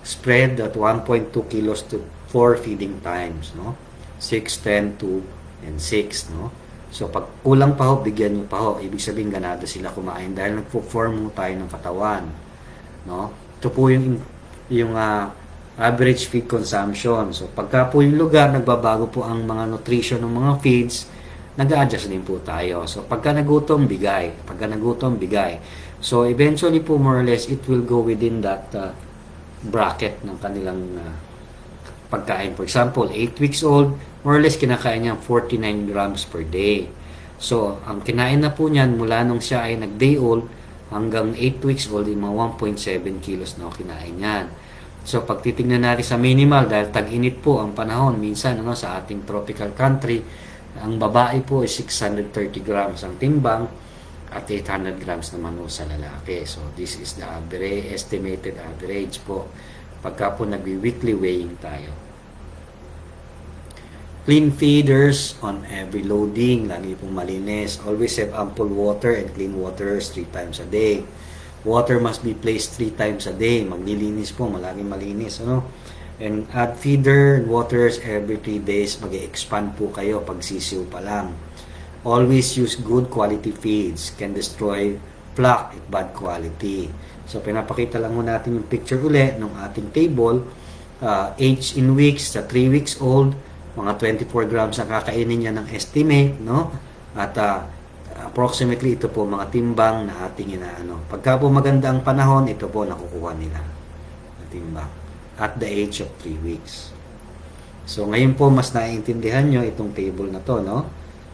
Spread at 1.2 kilos to 4 feeding times, no? 6, 10, 2, and 6, no? So, pag kulang pa ho, bigyan nyo pa ho. Ibig sabihin, ganado sila kumain dahil nagpo-form ho tayo ng katawan, no? Ito po yung average feed consumption. So, pagka po yung lugar, nagbabago po ang mga nutrition ng mga feeds, nag-a-adjust din po tayo. So, pagka nagutom, bigay. Pagka nagutom, bigay. So, eventually po, more or less, it will go within that bracket ng kanilang pagkain. For example, 8 weeks old, more or less kinakain niya 49 grams per day. So, ang kinain na po niyan mula nung siya ay nag-day old hanggang 8 weeks old, yung mga 1.7 kilos na kinain niyan. So, pag titingnan natin sa minimal, dahil tag-init po ang panahon, minsan sa ating tropical country, ang babae po ay 630 grams ang timbang at 800 grams naman po sa lalaki. So, this is the average, estimated average po pagka po nag-weekly weighing tayo. Clean feeders on every loading. Lagi pong malinis. Always have ample water and clean waters 3 times a day. Water must be placed 3 times a day. Maglilinis po, malaging malinis. Ano? And add feeder and waters every 3 days. Mag-expand po kayo pag sisiw pa lang. Always use good quality feeds. Can destroy flock if bad quality. So, pinapakita lang mo natin yung picture uli ng ating table. Age in weeks, sa 3 weeks old, mga 24 grams ang kakainin niya ng estimate, no? At approximately ito po mga timbang na ating inaano. Pagka po maganda ang panahon, ito po nakukuha nila na timbang at the age of 3 weeks. So, ngayon po mas naiintindihan nyo itong table na to, no?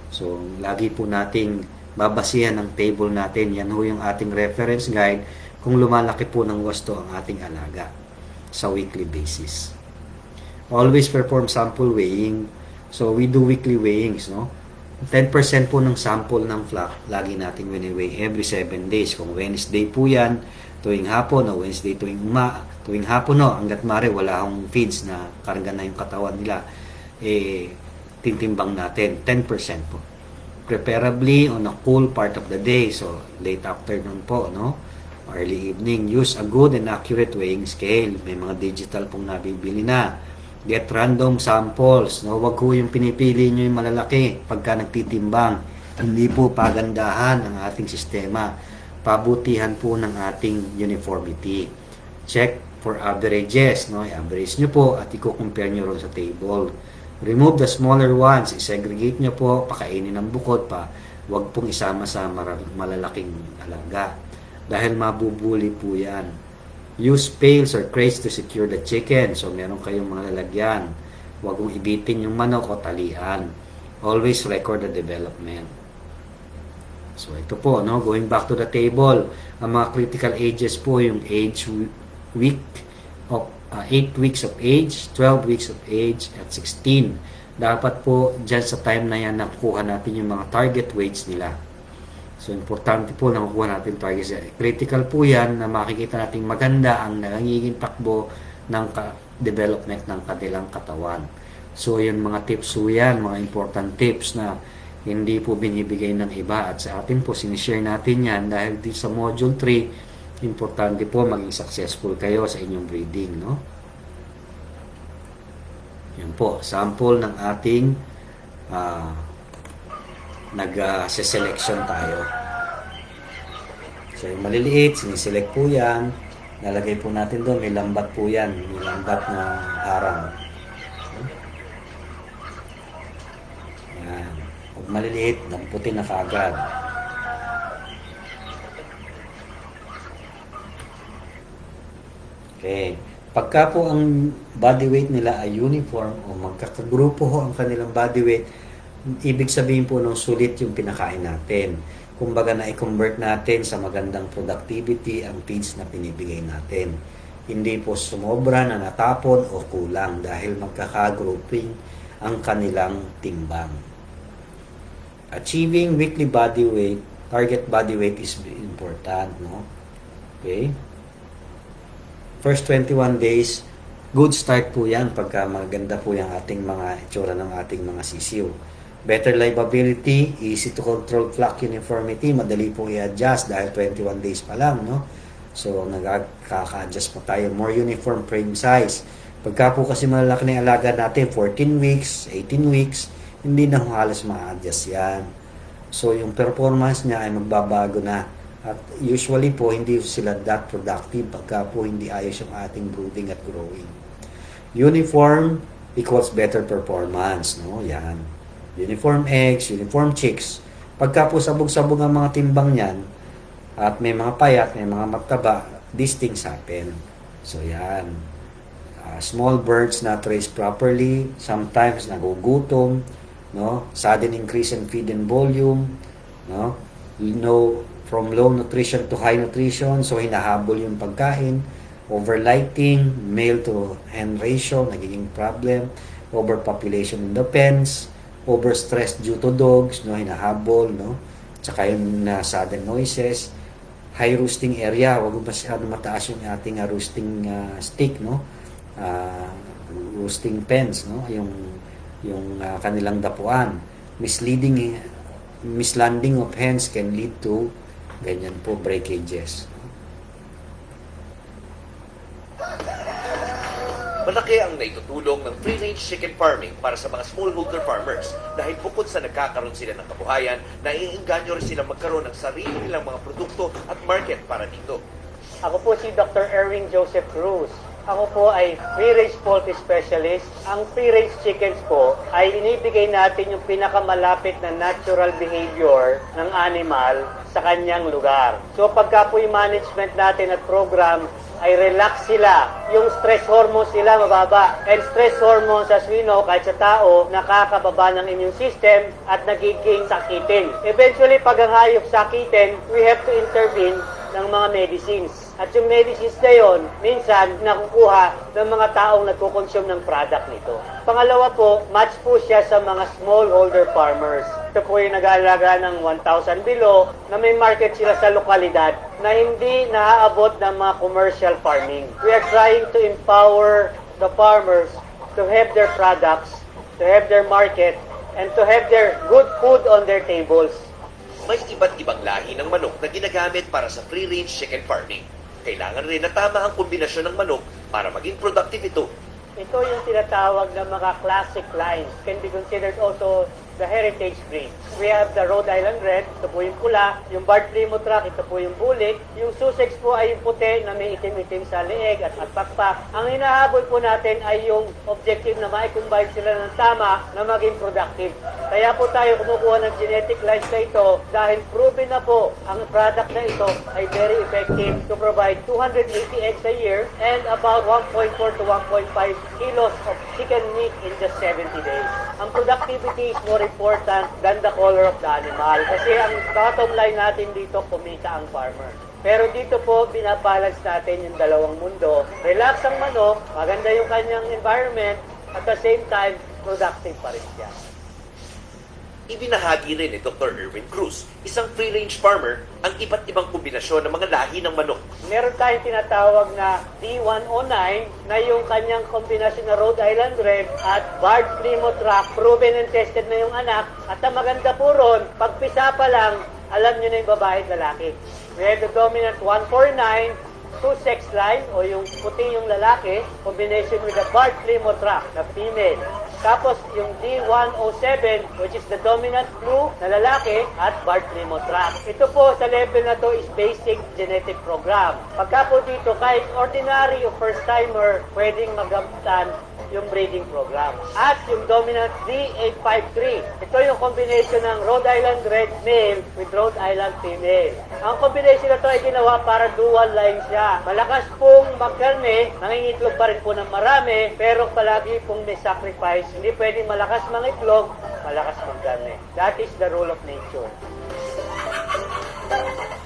So, lagi po nating babasihan ng table natin. Yan ho yung ating reference guide kung lumalaki po ng gusto ang ating alaga sa weekly basis. Always perform sample weighing. So, we do weekly weighings, no? 10% po ng sample ng flock, lagi natin wini-weigh every 7 days. Kung Wednesday po yan, tuwing hapon, o Wednesday tuwing hapon, no, hanggat mare, wala akong feeds na karga na yung katawan nila, tintimbang natin, 10% po. Preferably on a cool part of the day, so late afternoon po, no? Early evening, use a good and accurate weighing scale. May mga digital pong nabibili na. Get random samples. No? Wag ko yung pinipili nyo yung malalaki pagka nagtitimbang. Hindi po pagandahan ang ating sistema. Pabutihan po ng ating uniformity. Check for averages. No? I-average nyo po at i-compare nyo ron sa table. Remove the smaller ones. I-segregate nyo po. Pakainin ng bukod pa. Wag pong isama sa malalaking alaga. Dahil mabubuli po yan. Use pails or crates to secure the chicken. So, meron kayong mga lalagyan. Huwag mong ibitin yung manok o talian. Always record the development. So, ito po, no? Going back to the table. Ang mga critical ages po, yung age week of 8 weeks of age, 12 weeks of age, at 16. Dapat po, dyan sa time na yan, nakuha natin yung mga target weights nila. So, importante po na makuha natin target. Critical po yan na makikita natin maganda ang nangingin takbo ng development ng kanilang katawan. So, yun mga tips po yan, mga important tips na hindi po binibigay ng iba. At sa atin po, sinishare natin yan dahil di sa module 3, importante po maging successful kayo sa inyong breeding, no? Yun po, sample ng ating uh, nag-selection tayo. So yung maliliit, siniselect po yan. Nalagay po natin doon, may lambat po yan. May lambat na harang. Yan. Pag maliliit, namputin na kaagad. Okay. Pagka po ang body weight nila ay uniform o magkakagrupo ho ang kanilang body weight, ibig sabihin po ng sulit yung pinakain natin. Kumbaga na i-convert natin sa magandang productivity ang feeds na pinibigay natin. Hindi po sumobra na natapon o kulang dahil magkakagrouping ang kanilang timbang. Achieving weekly body weight, target body weight is important, no? Okay? First 21 days, good start po yan pagka maganda po yung ating mga itsura ng ating mga sisiw. Better livability, easy to control flock uniformity, madali po i-adjust dahil 21 days pa lang, no? So, nagkaka-adjust po tayo. More uniform frame size. Pagka po kasi malaki na yung alaga natin, 14 weeks, 18 weeks, hindi na halos ma-adjust yan. So, yung performance niya ay magbabago na. At usually po, hindi sila that productive pagka po hindi ayos yung ating brooding at growing. Uniform equals better performance, no? Yan. Uniform eggs, uniform chicks. Pagka po sabog-sabog ang mga timbang niyan, at may mga payat, may mga magtaba, these things happen. So, yan. Small birds not raised properly, sometimes nagugutom, no? Sudden increase in feed and volume, no? From low nutrition to high nutrition, so hinahabol yung pagkain. Overlighting, male to hen ratio, nagiging problem. Overpopulation in the pens, overstress due to dogs, no, hinahabol, no. Tsaka yung sudden noises. High roosting area, wag masyado mataas yung ating roosting stick, no. Roosting pens, no, yung kanilang dapuan. Mislanding of hens can lead to ganyan po, breakages. Malaki ang naitutulong ng free-range chicken farming para sa mga smallholder farmers dahil bukod sa nagkakaroon sila ng kabuhayan, naiinganyo rin sila magkaroon ng sarili nilang mga produkto at market para dito. Ako po si Dr. Erwin Joseph Cruz. Ako po ay free-range poultry specialist. Ang free-range chickens po ay inibigay natin yung pinakamalapit na natural behavior ng animal sa kanyang lugar. So pagka po yung management natin at program ay relax sila. Yung stress hormones nila mababa. And stress hormones, as we know, kahit sa tao, nakakababa ng immune system at nagiging sakitin. Eventually, pag ang hayop sakitin, we have to intervene ng mga medicines. At yung medicines na yun, minsan nakukuha ng mga taong nagkukonsume ng product nito. Pangalawa po, match po siya sa mga smallholder farmers. Ito po yung nag-aalaga ng 1,000 below na may market sila sa lokalidad na hindi naaabot ng mga commercial farming. We are trying to empower the farmers to have their products, to have their market, and to have their good food on their tables. May iba't ibang lahi ng manok na ginagamit para sa free-range chicken farming. Kailangan rin na tama ang kombinasyon ng manok para maging productive ito. Ito yung tinatawag na mga classic lines. Can be considered also the heritage breed. We have the Rhode Island Red, ito po yung pula. Yung Bard Plymouth Rock, ito po yung bulik. Yung Sussex po ay yung puti na may itim-itim sa leeg at pakpak. Ang hinahabol po natin ay yung objective na ma-combine sila ng tama na maging productive. Kaya po tayo kumukuha ng genetic lines na ito dahil proven na po ang product na ito ay very effective to provide 280 eggs a year and about 1.4 to 1.5 kilos of chicken meat in just 70 days. Ang productivity is more important than the color of the animal. Kasi ang bottom line natin dito, kumita ang farmer. Pero dito po, binabalance natin yung dalawang mundo. Relax ang manok, maganda yung kanyang environment, at the same time, productive pa rin siya. Ibinahagi rin ni Dr. Erwin Cruz, isang free-range farmer, ang iba't ibang kombinasyon ng mga lahi ng manok. Meron tayong tinatawag na D109 na yung kanyang kombinasyon na Rhode Island Red at Bard Plymouth Rock. Proven and tested na yung anak. At ang maganda po ron, pagpisa pa lang, alam nyo na yung babae at lalaki. We have the dominant 149 two sex line o yung puti yung lalaki, combination with the Bartley-Motrac na female. Tapos yung D107, which is the dominant blue na lalaki, at Bartley-Motrac. Ito po sa level na to is basic genetic program. Pagka po dito, kahit ordinary o first-timer, pwedeng magamtan yung breeding program. At yung dominant D853. Ito yung combination ng Rhode Island Red male with Rhode Island female. Ang combination na to ay ginawa para dual line siya. Malakas pong magkarne, nangingitlog pa rin po ng marami, pero palagi pong may sacrifice. Hindi pwedeng malakas mangitlog, malakas magkarne. That is the rule of nature.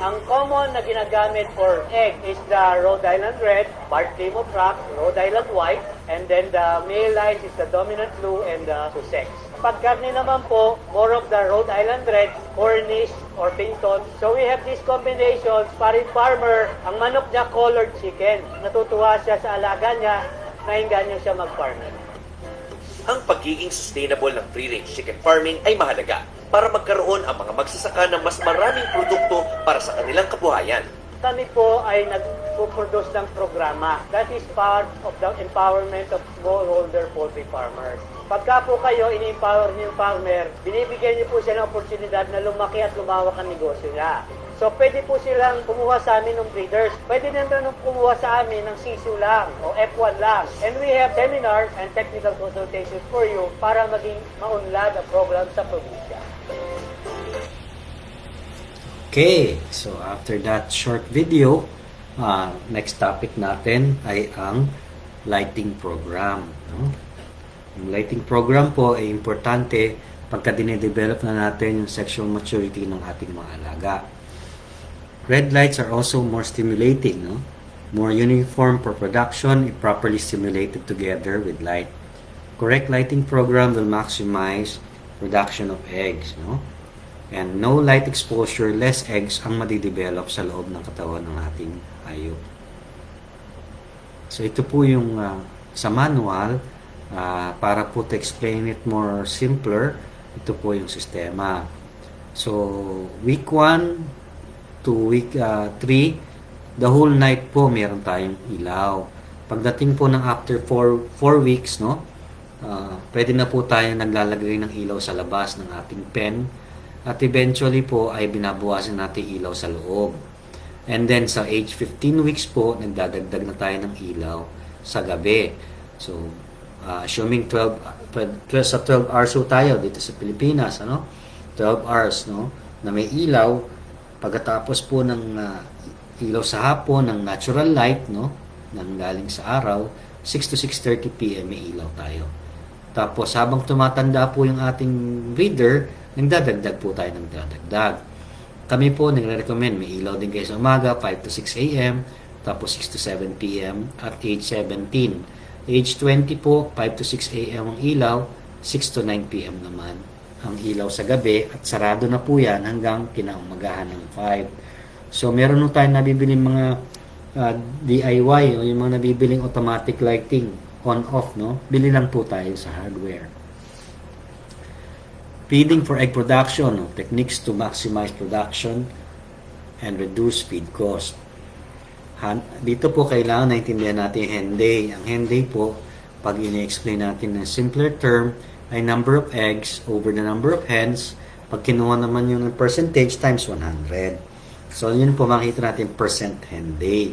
Ang common na ginagamit for egg is the Rhode Island Red, Bartley-Motrac, Rhode Island White, and then the male lines is the dominant blue and the Sussex. Pagkarni naman po, more of the Rhode Island Red, Cornish, or Pinton. So we have these combinations. Paring farmer, ang manok niya colored chicken. Natutuwa siya sa alaga niya, nainganyo siya mag-farming. Ang pagiging sustainable ng free-range chicken farming ay mahalaga para magkaroon ang mga magsasaka ng mas maraming produkto para sa kanilang kabuhayan. Kami po ay nag-produce ng programa. That is part of the empowerment of smallholder poultry farmers. Pagka po kayo, ini-empower niyo yung farmer, binibigyan niyo po siya ng oportunidad na lumaki at lumawak ang negosyo niya. So, pwede po silang kumuha sa amin ng breeders. Pwede naman kumuha sa amin ng CISU lang o F1 lang. And we have seminars and technical consultations for you para maging maunlad ang program sa probinsya. Okay, so after that short video, next topic natin ay ang lighting program. No? Yung lighting program po ay importante pagka dinedevelop na natin yung sexual maturity ng ating mga alaga. Red lights are also more stimulating, no? More uniform for production if properly stimulated together with light. Correct lighting program will maximize production of eggs, no? And no light exposure, less eggs ang madidevelop sa loob ng katawan ng ating hayop. So ito po yung sa manual, para po to explain it more simpler, ito po yung sistema. So week 1 to week 3, the whole night po meron tayong ilaw. Pagdating po ng after 4 weeks, no, pwede na po tayo naglalagay ng ilaw sa labas ng ating pen. At eventually po ay binabawasan natin ilaw sa loob. And then sa age 15 weeks po, nagdadagdag na tayo ng ilaw sa gabi. So, assuming 12 hours po tayo dito sa Pilipinas, ano? 12 hours, no? Na may ilaw, pagkatapos po ng ilaw sa hapon, ng natural light, no? Nang galing sa araw, 6 to 6:30 p.m. may ilaw tayo. Tapos habang tumatanda po yung ating breeder, nagdadagdag po tayo ng dadagdag. Kami po nagre-recommend may ilaw din kayo sa umaga, 5 to 6 a.m., tapos 6 to 7 p.m. at age 17. Age 20 po, 5 to 6 a.m. ang ilaw, 6 to 9 p.m. naman ang ilaw sa gabi, at sarado na po yan hanggang kinaumagahan ng 5. So meron nung tayong nabibiling mga DIY o yung mga nabibiling automatic lighting on-off, no? Bili lang po tayo sa hardware. Feeding for egg production, no? Techniques to maximize production and reduce feed cost. Dito po kailangan naintindihan natin yung hen day. Ang hen day po, pag ini-explain natin ng simpler term, ay number of eggs over the number of hens. Pag kinuha naman yung percentage times 100. So, yun po makikita natin percent hen day.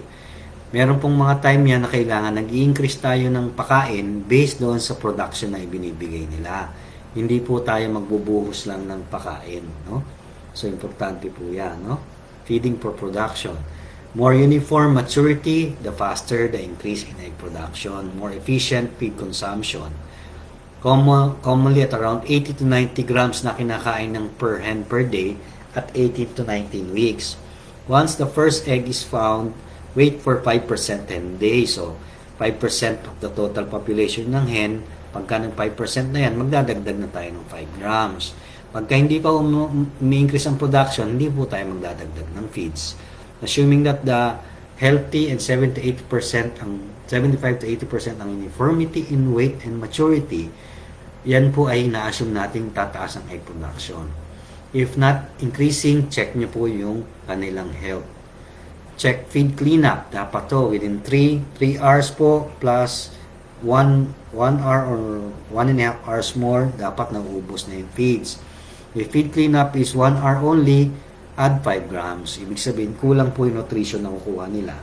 Meron pong mga time yan na kailangan nag-i-increase tayo ng pakain based doon sa production na ibinibigay nila. Hindi po tayo magbubuhos lang ng pakain, no? So, importante po yan, no? Feeding for production. More uniform maturity, the faster the increase in egg production. More efficient feed consumption. Commonly at around 80 to 90 grams na kinakain ng per hen per day at 18 to 19 weeks. Once the first egg is found, wait for 5% hen day. So, 5% of the total population ng hen. Pagka ng 5% na yan, magdadagdag na tayo ng 5 grams. Pagka hindi pa umi-increase ang production, hindi po tayo magdadagdag ng feeds. Assuming that the healthy and 75 to 80% ang uniformity in weight and maturity, yan po ay ina-assume natin tataas ang egg production. If not increasing, check nyo po yung kanilang health. check feed cleanup. Dapat to within 3 hours po plus 1 hour or 1.5 hours more, dapat nauubos na yung feeds. If feed cleanup is 1 hour only, add 5 grams. Ibig sabihin, kulang po yung nutrition na kukuha nila.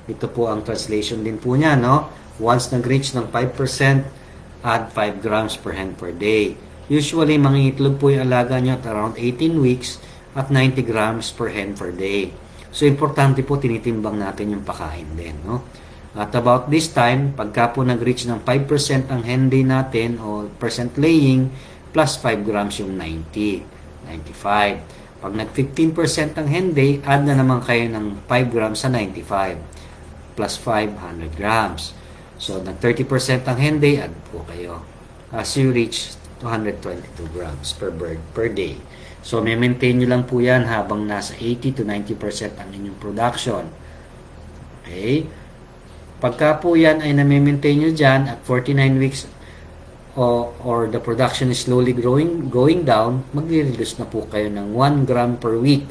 Ito po ang translation din po niya, no? Once nag-reach ng 5%, add 5 grams per hen per day. Usually, mangingitlog po yung alaga niya at around 18 weeks at 90 grams per hen per day. So, importante po, tinitimbang natin yung pakain din, no? At about this time, pagka po nag-reach ng 5% ang hen day natin o percent laying, plus 5 grams yung 90, 95. Pag nag-15% ang hen day, add na naman kayo ng 5 grams sa 95, plus 500 grams. So, nag-30% ang hen day, add po kayo. As you reach 222 grams per bird per day. So, may maintain nyo lang po yan habang nasa 80 to 90% ang inyong production. Okay? Pagka po yan ay na-maintain nyo dyan at 49 weeks or the production is slowly going down, magre-reduce na po kayo ng 1 gram per week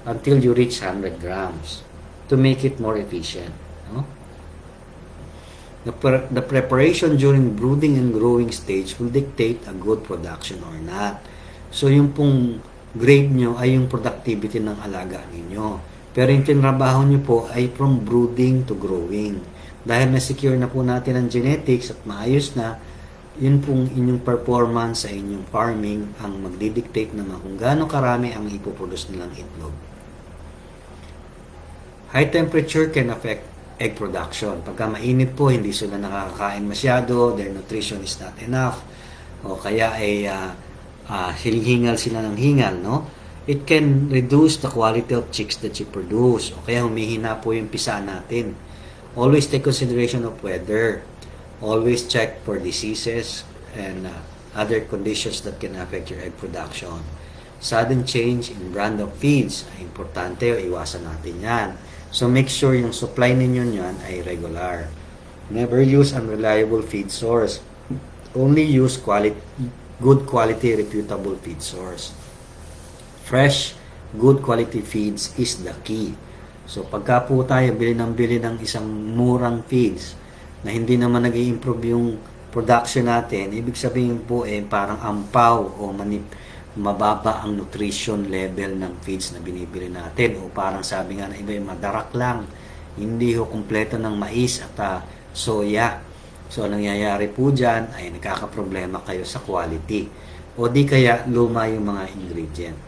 until you reach 100 grams to make it more efficient. No? The preparation during brooding and growing stage will dictate a good production or not. So yung pong grade nyo ay yung productivity ng alaga ninyo. Pero yung tinrabaho nyo po ay from brooding to growing. Dahil na-secure na po natin ang genetics at maayos na, yun pong inyong performance sa inyong farming ang magdidictate naman kung gaano karami ang ipoproduce nilang itlog. High temperature can affect egg production. Pagka mainit po, hindi sila nakakakain masyado, their nutrition is not enough, o kaya ay hingal sila ng hingal, no? It can reduce the quality of chicks that you produce, o kaya humihina po yung pisa natin. Always take consideration of weather. Always check for diseases and other conditions that can affect your egg production. Sudden change in brand of feeds ay importante, o iwasan natin yan. So make sure yung supply ninyo yan ay regular. Never use unreliable feed source. Only use good quality, reputable feed source. Fresh, good quality feeds is the key. So, pagka po tayo bili ng isang murang feeds na hindi naman nag-i-improve yung production natin, ibig sabihin po parang ampaw o mababa ang nutrition level ng feeds na binibili natin. O parang sabi nga na iba yung madarak lang, hindi ho kumpleto ng mais at soya. So, nangyayari po dyan ay nagkakaproblema kayo sa quality. O di kaya luma yung mga ingredient.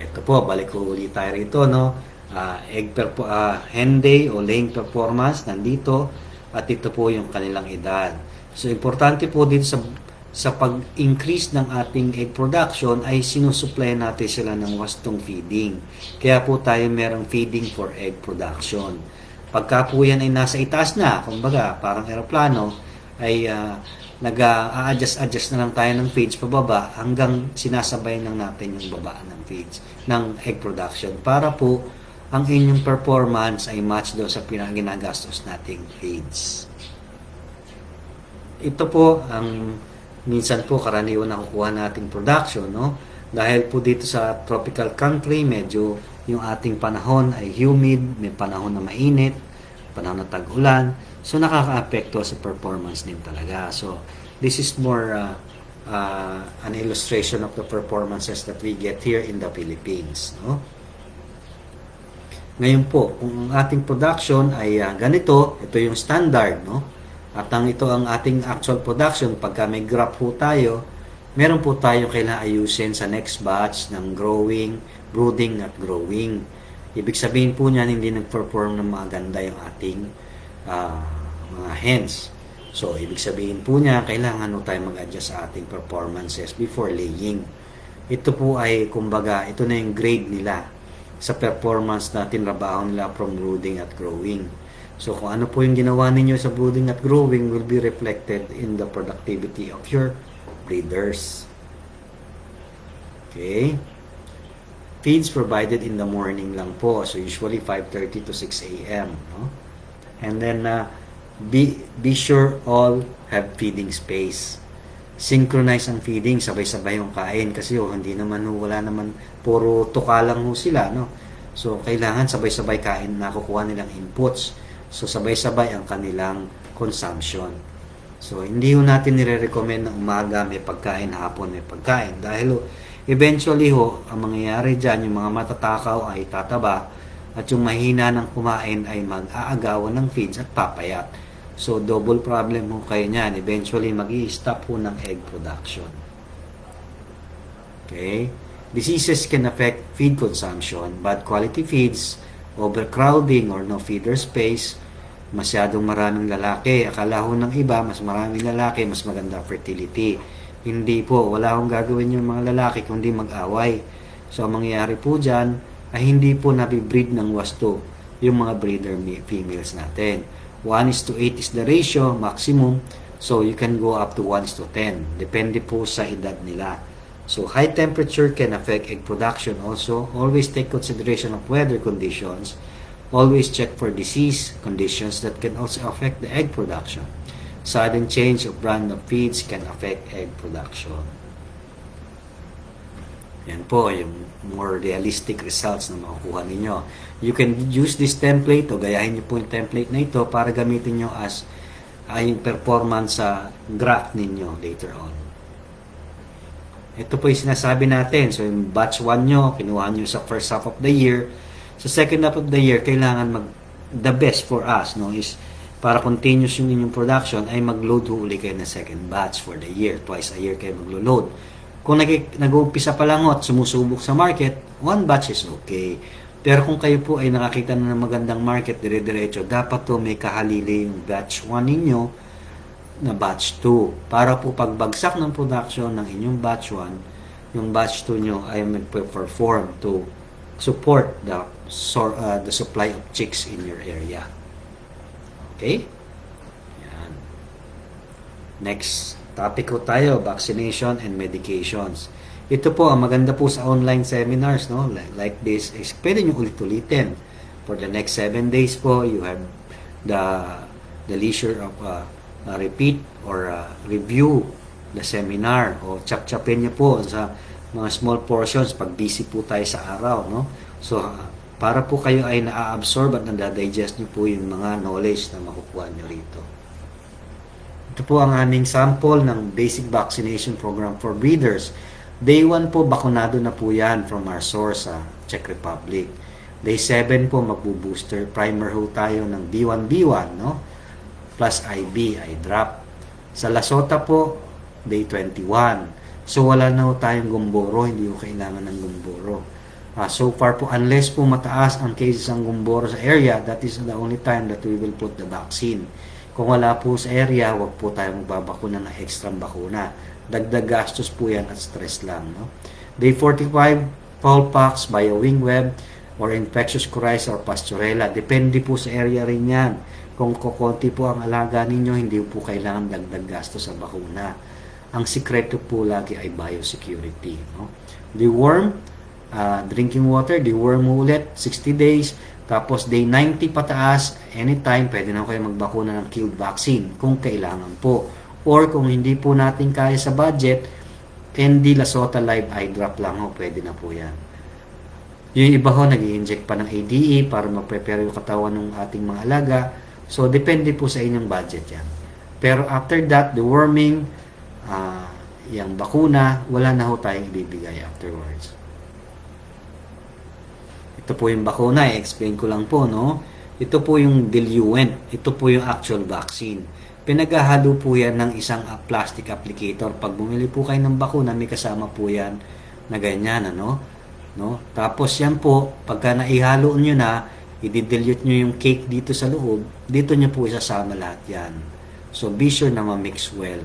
Ito po, balik ko ulit tayo rito, no? Hen day o laying performance nandito at ito po yung kanilang edad. So, importante po dito sa pag-increase ng ating egg production ay sinusupply natin sila ng wastong feeding. Kaya po tayo merong feeding for egg production. Pagka po yan ay nasa itaas na, kumbaga parang aeroplano, ay nag-a-adjust na lang tayo ng feeds pababa hanggang sinasabay lang natin yung baba ng feeds ng egg production para po ang inyong performance ay match doon sa ginagastos nating feeds. Ito po ang minsan po karaniwan nakukuha nating production, no? Dahil po dito sa tropical country, medyo yung ating panahon ay humid, may panahon na mainit, panahon na tag-ulan. So, nakaka-apekto sa performance din talaga. So, this is more an illustration of the performances that we get here in the Philippines. No? Ngayon po, kung ang ating production ay ganito, ito yung standard. No? At ito ang ating actual production. Pagka may graph po tayo, meron po tayo kailangan ayusin sa next batch ng growing, brooding at growing. Ibig sabihin po niyan, hindi nag-perform ng maganda yung ating mga hens. So, ibig sabihin po niya, kailangan tayo mag-adjust sa ating performances before laying. Ito po ay, kumbaga, ito na yung grade nila sa performance na tinrabaho nila from brooding at growing. So, kung ano po yung ginawa ninyo sa brooding at growing will be reflected in the productivity of your breeders. Okay? Feeds provided in the morning lang po. So, usually 5:30 to 6 a.m. No? And then, be sure all have feeding space. synchronize ang feeding, sabay-sabay yung kain kasi hindi naman wala naman puro tuka lang sila, no. So kailangan sabay-sabay kain, nakukuha nilang inputs. So sabay-sabay ang kanilang consumption. So hindi natin nire-recommend na umaga may pagkain, hapon may pagkain dahil eventually ang mangyayari diyan, yung mga matatakaw ay tataba at yung mahina ng kumain ay mag-aagawan ng feeds at papayat. So, double problem kayo niyan. Eventually, mag-i-stop ng egg production. Okay? Diseases can affect feed consumption. Bad quality feeds, overcrowding or no feeder space, masyadong maraming lalaki. Akala ng iba, mas maraming lalaki, mas maganda fertility. Hindi po. Wala gagawin yung mga lalaki kundi mag-away. So, ang mangyayari po dyan ay hindi po nabibreed ng wasto yung mga breeder females natin. 1:8 is the ratio, maximum. So, you can go up to 1:10. Depende po sa edad nila. So, high temperature can affect egg production also. Always take consideration of weather conditions. Always check for disease conditions that can also affect the egg production. Sudden change of brand of feeds can affect egg production. Yan po, yung more realistic results na makukuha ninyo. You can use this template o gayahin nyo po yung template na ito para gamitin nyo as yung performance sa graph ninyo later on. Ito po yung sinasabi natin. So, yung batch 1 nyo, kinuha nyo sa first half of the year. Sa second half of the year, kailangan the best for us, no, is para continuous yung inyong production, ay mag-load uli kayo na second batch for the year. Twice a year kayo mag-load. Kung nag-uumpisa pa lang at sumusubok sa market, one batch is okay. Pero kung kayo po ay nakakita na ng magandang market, dire-diretso, dapat to may kahalili yung batch 1 ninyo na batch 2. Para po pagbagsak ng production ng inyong batch 1, yung batch 2 nyo ay mag-perform to support the supply of chicks in your area. Okay? Yan. Next topic ko tayo, vaccination and medications. Ito po, ang maganda po sa online seminars, no? Like this, is pwede nyo ulit-ulitin. For the next 7 days po, you have the leisure of repeat or review the seminar. O chap-chapin nyo po sa mga small portions pag busy po tayo sa araw, no? So, para po kayo ay na-absorb at nadadigest nyo po yung mga knowledge na makukuha nyo rito. Ito po ang aming sample ng basic vaccination program for breeders. Day 1 po, bakunado na po yan from our source sa Czech Republic. Day 7 po, magbo-booster primer ho tayo ng B1B1, no? Plus IB, eye drop. Sa Lasota po, day 21. So, wala na ho tayong gumboro, hindi ho kailangan ng gumboro. So far po, unless po mataas ang cases ng gumboro sa area, that is the only time that we will put the vaccine. Kung wala po sa area, wag po tayo magbabakuna ng extra bakuna. Dagdag gastos po yan at stress lang. No? Day 45, Fowlpox, biowing-web, or infectious coryza or pastorella. Depende po sa area rin yan. Kung kukunti po ang alaga ninyo, hindi po kailangan dagdag gastos sa bakuna. Ang sikreto po lagi ay biosecurity. No? Deworm, drinking water, deworm ulit, 60 days. Tapos day 90 pataas, anytime, pwede na kayo magbakuna ng killed vaccine kung kailangan po. Or kung hindi po natin kaya sa budget, ND Lasota Live Eye Drop lang ho, pwede na po yan. Yung iba ho, nag-i-inject pa ng ADE para mag-prepare yung katawan ng ating mga alaga. So, depende po sa inyong budget yan. Pero after that, the worming, yung bakuna, wala na ho tayong ibibigay afterwards. Ito po yung bakuna, i-explain ko lang po, no? Ito po yung diluent. Ito po yung actual vaccine. Pinaghahalo po yan ng isang plastic applicator. Pag bumili po kayo ng bakuna, may kasama po yan na ganyan, ano? No? Tapos yan po, pagka naihalo nyo na, i-dilute nyo yung cake dito sa loob, dito nyo po isasama lahat yan. So, be sure na ma-mix well.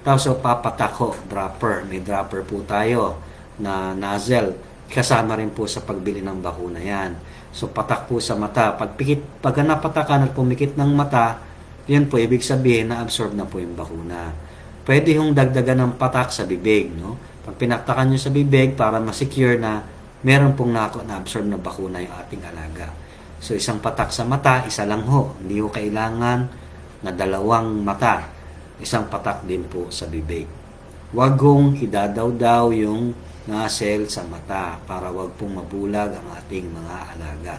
Tapos, papatak ho, dropper. May dropper po tayo na nozzle. Kasama rin po sa pagbili ng bakuna yan. So, patak po sa mata. Pag napatakan at pumikit ng mata, yan po, ibig sabihin na absorb na po yung bakuna. Pwede yung dagdagan ng patak sa bibig, no? Pag pinaktakan nyo sa bibig para ma-secure na meron pong na-absorb na bakuna yung ating alaga. So, isang patak sa mata, isa lang ho. Hindi ho kailangan na dalawang mata. Isang patak din po sa bibig. Wag kong idadaw-daw yung nozzle sa mata para wag pong mabulag ang ating mga alaga.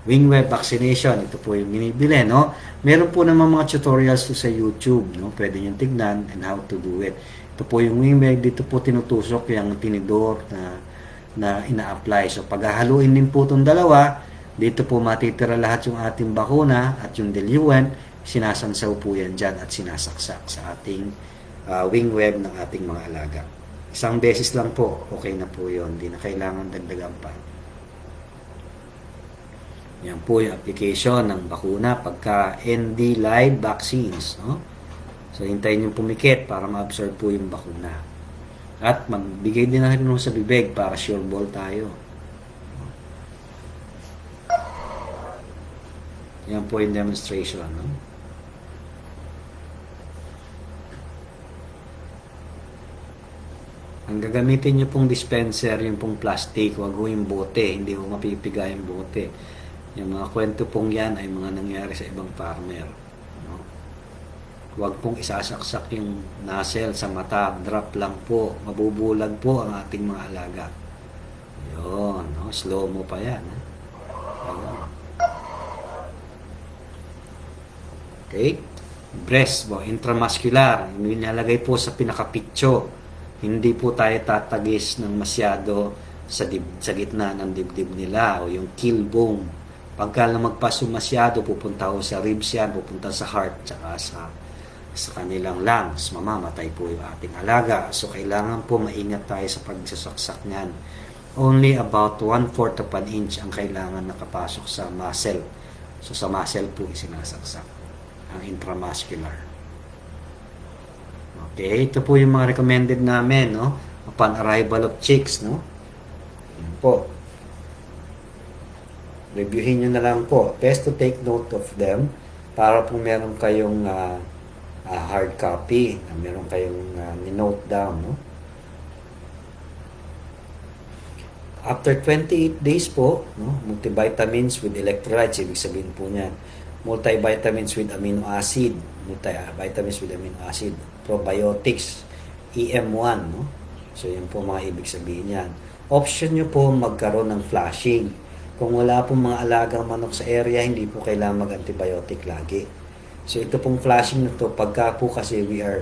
Wingweb vaccination, ito po yung binibili, no? Meron po naman mga tutorials to sa YouTube, no? Pwede nyo tignan and how to do it. Ito po yung wingweb, dito po tinutusok yung tinidor na ina-apply. So, paghahaluin din po itong dalawa, dito po matitira lahat yung ating bakuna at yung diluent, sinasansaw po yan dyan at sinasaksak sa ating wingweb ng ating mga alaga. Isang beses lang po, okay na po yun. Hindi na kailangan dagdagan pa. Yan po yung application ng bakuna pagka ND live vaccines, no? So, hintayin yung pumikit para ma-absorb po yung bakuna. At magbigay din na rin sa bibig para sure ball tayo. Yan po yung demonstration, no? Ang gagamitin nyo pong dispenser, yung pong plastic, wag ho yung bote, hindi ho mapipiga yung bote. Yung mga kwento pong yan ay mga nangyari sa ibang farmer. No? Huwag pong isasaksak yung nozzle sa mata. Drop lang po. Mabubulag po ang ating mga alaga. Yun. No? Slow mo pa yan. Ha? Ayun. Okay? Breast po. Intramuscular. Nilalagay po sa pinakapitso. Hindi po tayo tatagis ng masyado sa gitna ng dibdib nila o yung kill bone. Pagka magpaso masyado, pupunta ho sa ribs yan, pupunta sa heart, tsaka sa kanilang lungs. Mamamatay po yung ating alaga. So, kailangan po maingat tayo sa pagsasaksak niyan. Only about 1/4 of an inch ang kailangan nakapasok sa muscle. So, sa muscle po isinasaksak ang intramuscular. Okay, ito po yung mga recommended namin, no? Upon arrival of chicks, no? Yan po. Reviewin nyo na lang po. Best to take note of them para po meron kayong hard copy, meron kayong ni-note down, no? After 28 days po, no, multivitamins with electrolytes, ibig sabihin po niyan, multivitamins with amino acid, multivitamins with amino acid, probiotics, EM1, no? So, yun po mga ibig sabihin yan. Option nyo po magkaroon ng flushing. Kung wala pong mga alagang manok sa area, hindi po kailangan mag-antibiotic lagi. So, ito pong flushing na to, pagka po kasi we are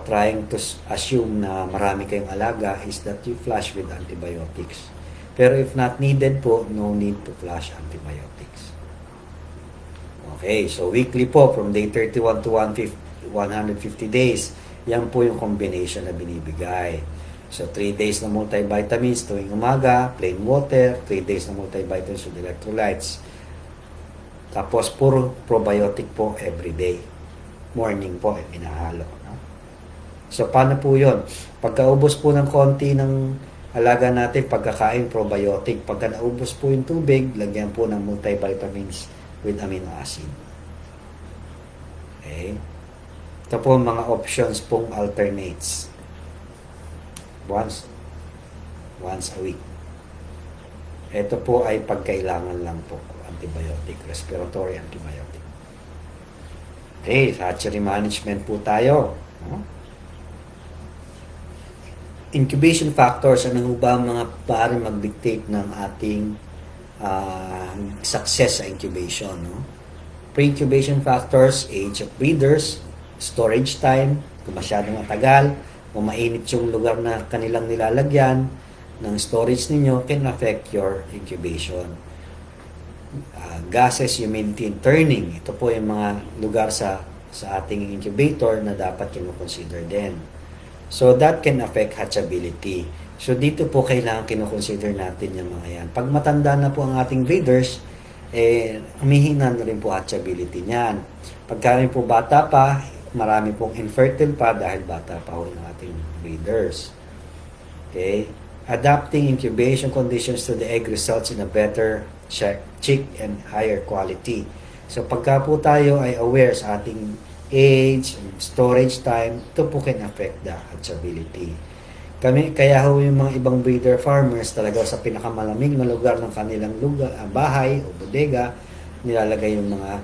trying to assume na marami kayong alaga, is that you flush with antibiotics. Pero if not needed po, no need to flush antibiotics. Okay, so weekly po, from day 31 to 150 days, yan po yung combination na binibigay. So, 3 days na multivitamins tuwing umaga, plain water, 3 days na multivitamins with electrolytes. Tapos, puro probiotic po every day. Morning po, inahalo. No? So, paano po yun? Pagkaubos po ng konti ng alaga natin, pagkakain probiotic. Pagka naubos po yung tubig, lagyan po ng multivitamins with amino acid. Okay? Ito po mga options pong alternates. Once a week. Ito po ay pagkailangan lang po. Antibiotic, respiratory antibiotic. Okay, hatchery management po tayo. No? Incubation factors, ano ba mga pare mag-dictate ng ating success sa incubation? No? Pre-incubation factors, age of breeders, storage time, kung masyadong matagal, o mainit yung lugar na kanilang nilalagyan ng storage ninyo can affect your incubation. Gases, humidity, and turning. Ito po yung mga lugar sa ating incubator na dapat kino-consider din. So, that can affect hatchability. So, dito po kailangan kino-consider natin yung mga yan. Pag matanda na po ang ating breeders, humihina na rin po hatchability niyan. Pagka rin po bata pa, marami pong infertile pa dahil bata pa ho ng ating breeders. Okay? Adapting incubation conditions to the egg results in a better chick and higher quality. So, pagka po tayo ay aware sa ating age, storage time, ito po can affect the hatchability. Kaya ho yung mga ibang breeder farmers talaga sa pinakamalamig na lugar ng kanilang bahay o bodega, nilalagay yung mga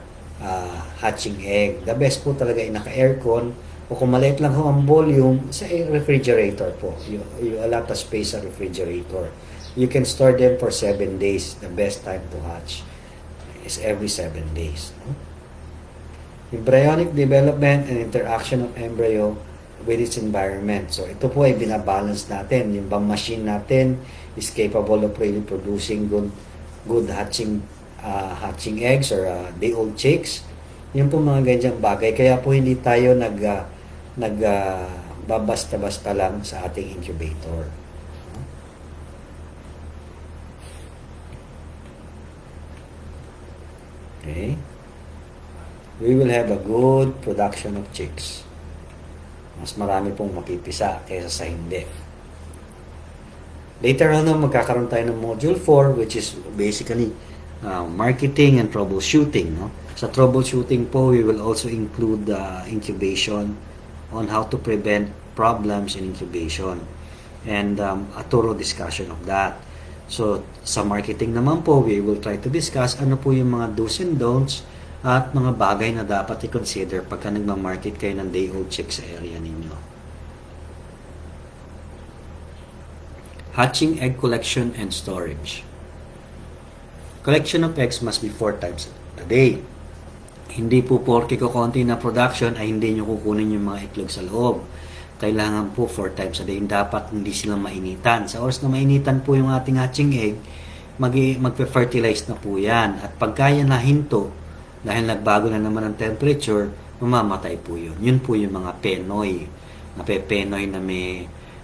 hatching egg. The best po talaga ay naka-aircon o O kung maliit lang ho ang volume, sa refrigerator po. You allot a space sa refrigerator. You can store them for 7 days. The best time to hatch is every 7 days. No? Embryonic development and interaction of embryo with its environment. So ito po ay binabalance natin. Yung bang machine natin is capable of really producing good hatching eggs or day-old chicks. Yun po mga ganyang bagay. Kaya po hindi tayo babasta-basta lang sa ating incubator. Okay. We will have a good production of chicks. Mas marami pong mapipisa kaysa sa hindi. Later on, magkakaroon tayo ng Module 4, which is basically marketing and troubleshooting. No? Sa troubleshooting po, we will also include incubation on how to prevent problems in incubation and a thorough discussion of that. So, sa marketing naman po, we will try to discuss ano po yung mga do's and don'ts at mga bagay na dapat i-consider pagka nagmamarket kayo ng day-old chick sa area ninyo. Hatching egg collection and storage. Collection of eggs must be 4 times a day. Hindi po porke ko konti na production ay hindi nyo kukunin yung mga itlog sa loob. Kailangan po 4 times a day. Dapat hindi silang mainitan. Sa oras na mainitan po yung ating hatching egg, magpe-fertilize na po yan. At pagka yan nahinto, dahil nagbago na naman ang temperature, mamamatay po yun. Yun po yung mga penoy. Penoy na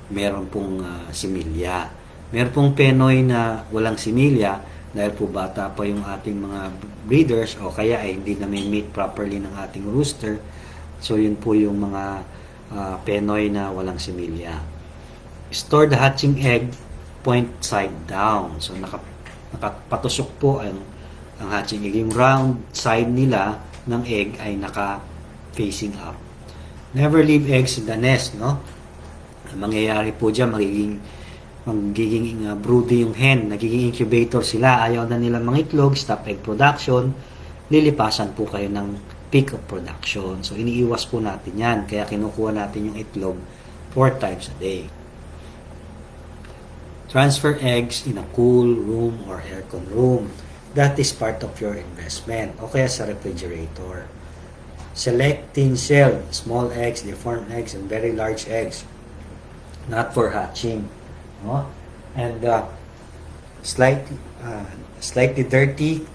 meron pong similya. Meron pong penoy na walang similya dahil po bata pa yung ating mga breeders o kaya ay hindi na may mate properly ng ating rooster. So yun po yung mga penoy na walang similya. Store the hatching egg point side down. So nakapatusok po ang hatching egg. Yung round side nila ng egg ay naka-facing up. Never leave eggs in the nest, no? Ang mangyayari po dyan, magiging broody yung hen, nagiging incubator sila, ayaw na nila mangitlog, stop egg production, lilipasan po kayo ng peak of production. So, iniiwas po natin yan. Kaya kinukuha natin yung itlog 4 times a day. Transfer eggs in a cool room or aircon room. That is part of your investment. O kaya sa refrigerator. Select thin shell, small eggs, deformed eggs, and very large eggs. Not for hatching. No? And slightly dirty,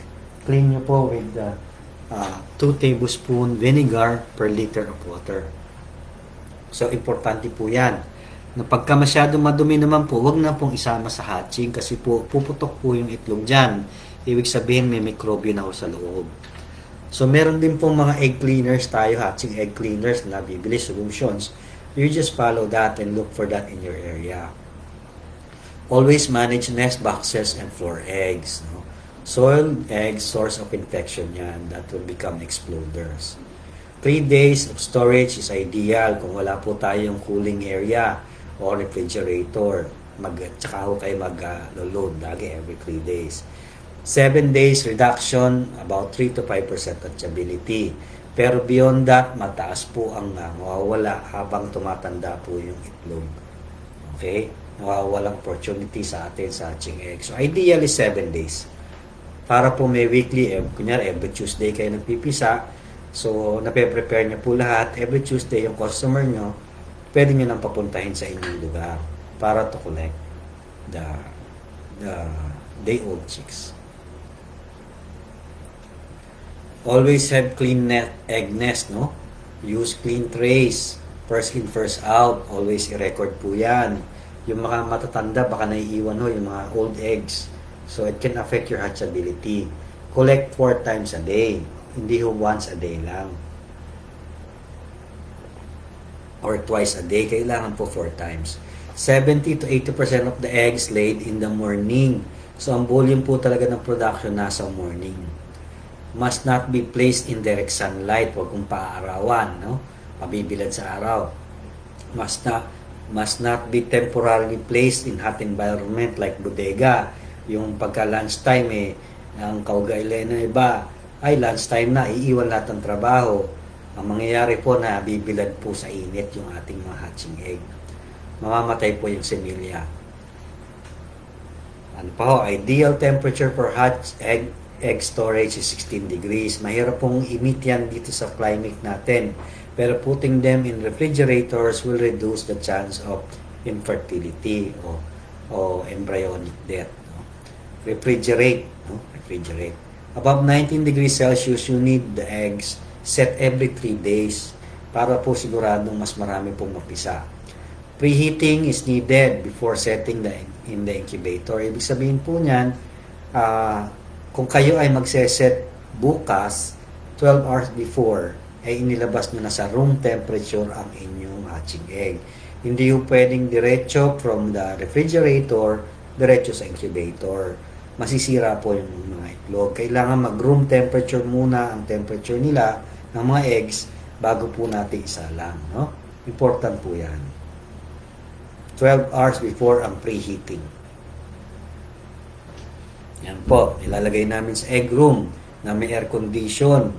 clean nyo po with 2 tablespoon vinegar per liter of water. So, importante po yan. Na pagka masyado madumi naman po, wag na pong isama sa hatching kasi po puputok po yung itlog dyan. Ibig sabihin may mikrobyo na ho sa loob. So, meron din pong mga egg cleaners tayo, hatching egg cleaners na bibili, solutions. You just follow that and look for that in your area. Always manage nest boxes and floor eggs. No? Soiled eggs, source of infection yan. That will become exploders. 3 days of storage is ideal kung wala po tayong cooling area or refrigerator. Tsaka ho kayo mag-load lagi every 3 days. 7 days reduction, about 3 to 5% hatchability. Pero beyond that, mataas po ang mawawala habang tumatanda po yung itlog. Okay? Nawawalang opportunity sa atin sa hatching egg. So, ideally 7 days. Para po may weekly, kunyari every Tuesday kayo nagpipisa. So, nape-prepare niyo po lahat. Every Tuesday, yung customer nyo, pwede nyo nang papuntahin sa inyong lugar para to collect the day-old chicks. Always have clean egg nest, no? Use clean trays. First in, first out. Always i-record po yan. Yung mga matatanda, baka naiiwan ho, yung mga old eggs. So, it can affect your hatchability. Collect 4 times a day. Hindi ho once a day lang. Or twice a day. Kailangan po 4 times. 70 to 80% of the eggs laid in the morning. So, ang volume po talaga ng production nasa morning. Must not be placed in direct sunlight. Huwag kong paaarawan, no? Pabibilad sa araw. Must not be temporarily placed in hot environment like bodega. Yung pagka lunchtime ang kaugailan na iba ay lunchtime na, iiwan lahat ng trabaho. Ang mangyayari po na bibilad po sa init yung ating mga hatching egg. Mamamatay po yung semilya. Ano pa ho, ideal temperature for egg storage is 16 degrees. Mahirap pong i-meet yan dito sa climate natin. Pero putting them in refrigerators will reduce the chance of infertility o embryonic death. No? Refrigerate. No? Refrigerate. Above 19 degrees Celsius, you need the eggs set every 3 days para po siguradong mas marami pong mapisa. Preheating is needed before setting in the incubator. Ibig sabihin po niyan, kung kayo ay magseset bukas, 12 hours before, ay inilabas nyo na sa room temperature ang inyong hatching egg. Hindi yung pwedeng diretso from the refrigerator, diretso sa incubator. Masisira po yung mga itlog. Kailangan mag-room temperature muna ang temperature nila ng mga eggs bago po natin isalang. No? Important po yan. 12 hours before ang preheating. Yan po, ilalagay namin sa egg room na may air condition.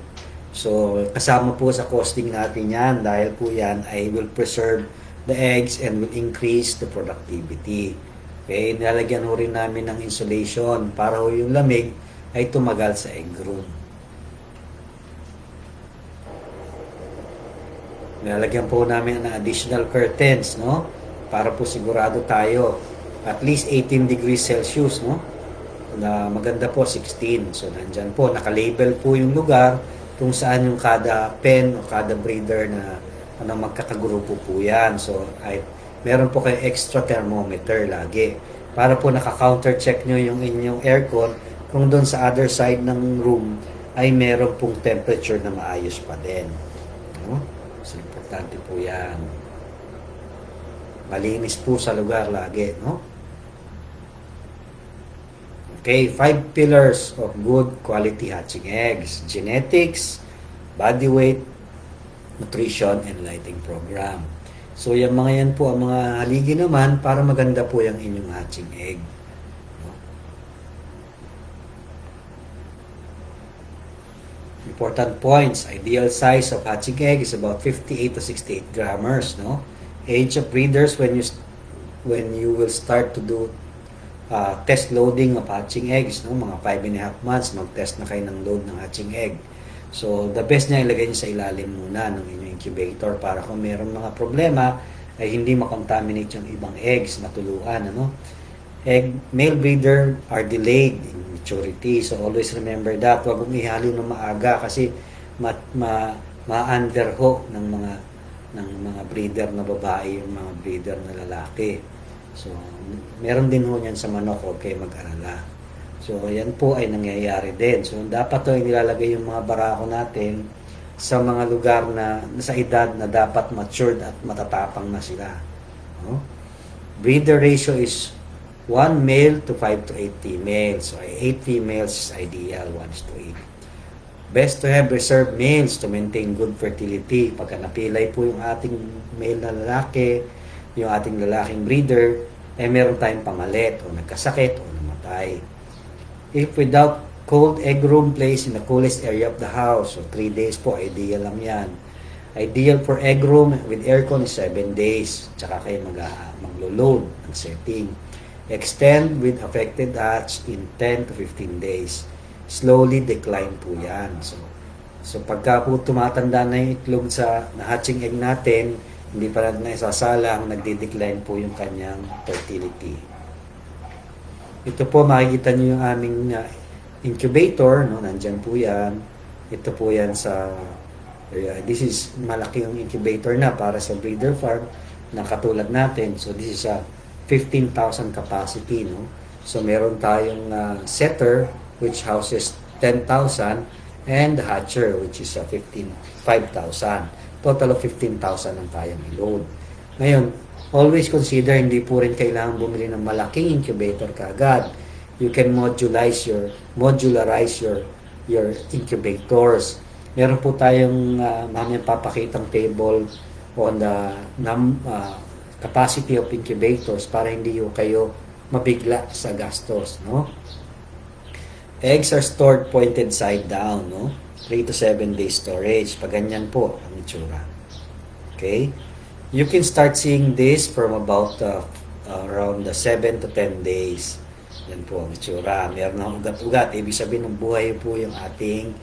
So, kasama po sa costing natin yan dahil po yan ay will preserve the eggs and will increase the productivity. Okay, nilalagyan ho rin namin ng insulation para ho yung lamig ay tumagal sa egg room. Nilalagyan po namin ng additional curtains, no? Para po sigurado tayo at least 18 degrees Celsius, no? Na maganda po 16. So nandyan po naka-label po yung lugar kung saan yung kada pen o kada breeder na magkakagrupo po yan. So ay meron po kayo extra thermometer lagi para po naka-counter check nyo yung inyong aircon kung doon sa other side ng room ay meron pong temperature na maayos pa din, no? So importante po yan. Malinis po sa lugar lagi, no? Okay, 5 pillars of good quality hatching eggs. Genetics, body weight, nutrition, and lighting program. So, yung mga yan po, ang mga haligi naman para maganda po yung inyong hatching egg. No? Important points. Ideal size of hatching egg is about 58 to 68 grammars, no? Age of breeders when you will start to do test loading of hatching eggs, no? Mga 5.5 months, mag-test na kayo ng load ng hatching egg. So, the best niya ilagay niyo sa ilalim muna ng inyong incubator para kung mayroong mga problema ay hindi makontaminate yung ibang eggs, matuluan, ano? Male breeder are delayed in maturity. So, always remember that. Huwag mong ihalo ng maaga kasi ma-underho ng mga breeder na babae, yung mga breeder na lalaki. So, meron din ho yan sa manok, huwag kayo mag-alala. So, yan po ay nangyayari din. So, dapat to nilalagay yung mga barako natin sa mga lugar na sa edad na dapat matured at matatapang na sila. No? Breeder ratio is 1 male to 5 to 8 females. So, 8 females is ideal, 1:8. Best to have reserved males to maintain good fertility. Pagka napilay po yung ating male na lalaki, yung ating lalaking breeder, eh meron tayong pamalit o nagkasakit o namatay. If without cold egg room placed in the coolest area of the house, so 3 days po, ideal lang yan. Ideal for egg room with aircon is 7 days. Tsaka kayo maglo-load ng setting. Extend with affected hatch in 10 to 15 days. Slowly decline po yan. So pagka po tumatanda na yung itlog sa hatching egg natin, hindi pa na isasalang, nagde-decline po yung kanyang fertility. Ito po, makikita nyo yung aming incubator, no? Nandyan po yan. Ito po yan sa, this is malaki yung incubator na para sa breeder farm na katulad natin. So this is a 15,000 capacity, no? So meron tayong setter which houses 10,000 and the hatcher which is 5,000. Total of 15,000 ang kayang i-load. Ngayon, always consider hindi po rin kailangan bumili ng malaking incubator kaagad. You can modularize your incubators. Meron po tayong mamaya papakitang table on the capacity of incubators para hindi kayo mabigla sa gastos, no? Eggs are stored pointed side down, no? 3 to 7 days storage. Pag ganyan po ang itsura. Okay? You can start seeing this from about around 7 to 10 days. Yan po ang itsura. Meron ng ugat-ugat. Ibig sabihin ng buhay po yung ating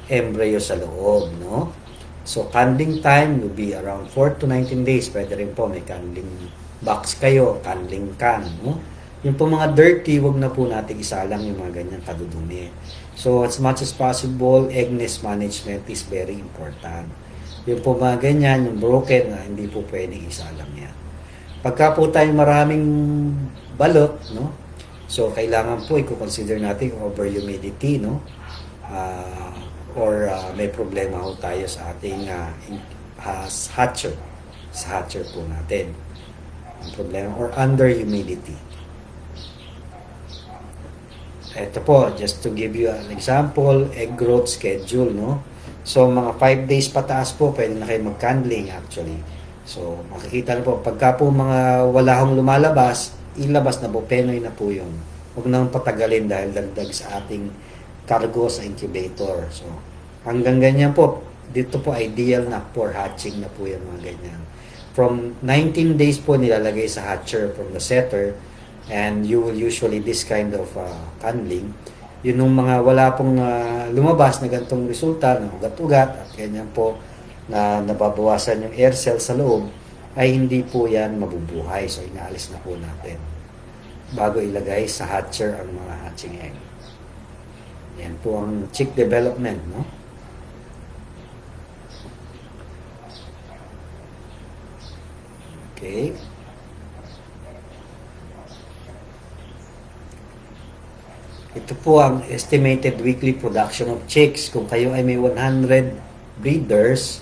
embryo sa loob, no? So, candling time will be around 4 to 19 days. Pwede rin po may candling box kayo, candling can, no? Yung po mga dirty, wag na po natin isalang yung mga ganyan kadudumi. So, as much as possible, egg nest management is very important. Yung po mga ganyan, yung broken, hindi po pwedeng isalang yan. Pagka po tayo maraming balot, no? So, kailangan po i-consider natin over humidity, no? Or may problema ho tayo sa ating hatcher. Sa hatcher po natin. Ang problema, or under humidity. Ito po, just to give you an example, egg growth schedule, no? So, mga 5 days pataas po, pwede na kayo mag-candling actually. So, makikita na po, pagka po mga wala hong lumalabas, ilabas na po, penoy na po yun. Huwag nang patagalin dahil dagdag sa ating cargo sa incubator. So, hanggang ganyan po, dito po ideal na for hatching na po yung mga ganyan. From 19 days po nilalagay sa hatcher from the setter, and you will usually this kind of candling. Yun yung mga wala pong lumabas na ganitong resulta ng ugat-ugat at ganyan po na nababawasan yung air cell sa loob, ay hindi po yan mabubuhay. So, inaalis na po natin bago ilagay sa hatcher ang mga hatching egg. Yan po ang chick development, no? Okay. Ito po ang estimated weekly production of chicks. Kung kayo ay may 100 breeders,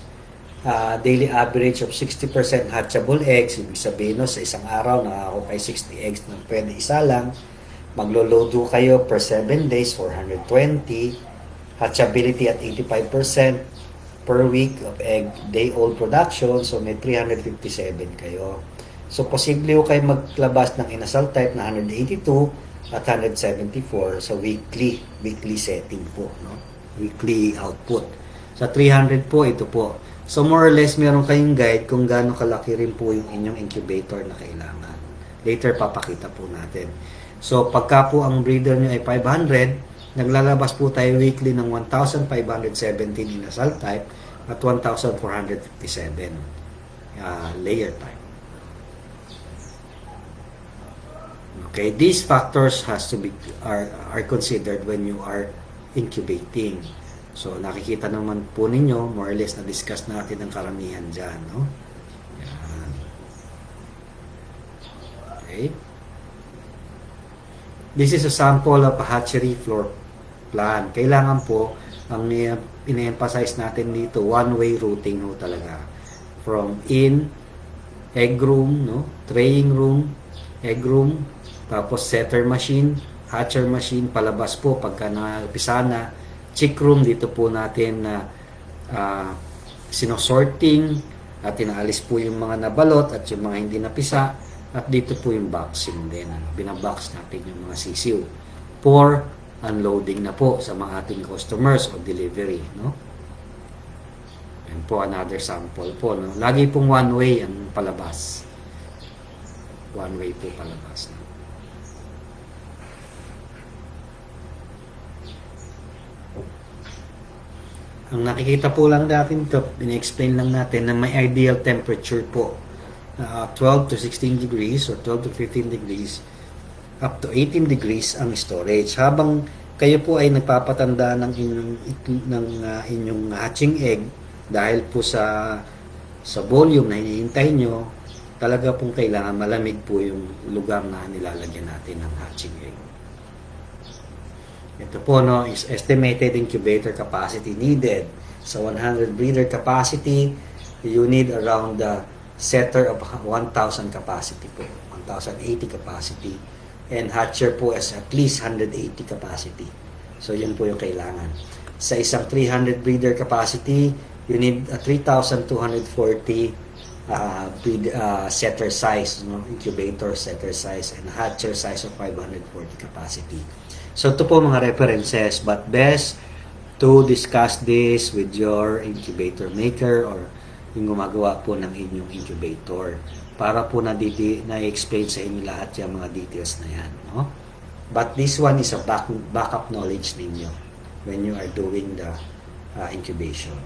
daily average of 60% hatchable eggs, ibig sabihin no, sa isang araw nakakakuha kayo 60 eggs na pwede isa lang. Maglolodo kayo per 7 days, 420. Hatchability at 85% per week of egg day-old production, so may 357 kayo. So, posible kayo maglabas ng inasal type na 182 at 174 sa weekly setting po, no? Weekly output. Sa 300 po, ito po. So, more or less, meron kayong guide kung gaano kalaki rin po yung inyong incubator na kailangan. Later, papakita po natin. So, pagka po ang breeder nyo ay 500, naglalabas po tayo weekly ng 1,517 inasal type at 1,457 layer type. Okay, these factors has to be are considered when you are incubating. So, nakikita naman po ninyo, more or less na-discuss natin ang karamihan dyan, no? Yan. Okay. This is a sample of a hatchery floor plan. Kailangan po, ang ine-emphasize natin dito, one-way routing no talaga. From egg room, no? Traying room, egg room, tapos setter machine, hatcher machine, palabas po pagka napisa na. Chick room, dito po natin na sinosorting at inaalis po yung mga nabalot at yung mga hindi napisa. At dito po yung boxing din. Binabox natin yung mga sisiw for unloading na po sa mga ating customers o delivery, no? Yan po, another sample po, no? Lagi pong one way ang palabas. One way po palabas, no? Ang nakikita po lang natin ito, in-explain lang natin na may ideal temperature po. 12 to 16 degrees or 12 to 15 degrees up to 18 degrees ang storage. Habang kayo po ay nagpapatanda ng inyong hatching egg dahil po sa volume na hinihintay nyo, talaga pong kailangan malamig po yung lugar na nilalagyan natin ng hatching egg. Ito po, no, is estimated incubator capacity needed. So, 100 breeder capacity, you need around the setter of 1,000 capacity po. 1,080 capacity. And hatcher po is at least 180 capacity. So, yun po yung kailangan. Sa isang 300 breeder capacity, you need a 3,240 setter size, no? Incubator setter size, and hatcher size of 540 capacity. So ito po mga references, but best to discuss this with your incubator maker or yung gumagawa po ng inyong incubator para po na-explain sa inyo lahat yung mga details na yan, no? But this one is a backup knowledge ninyo when you are doing the incubation.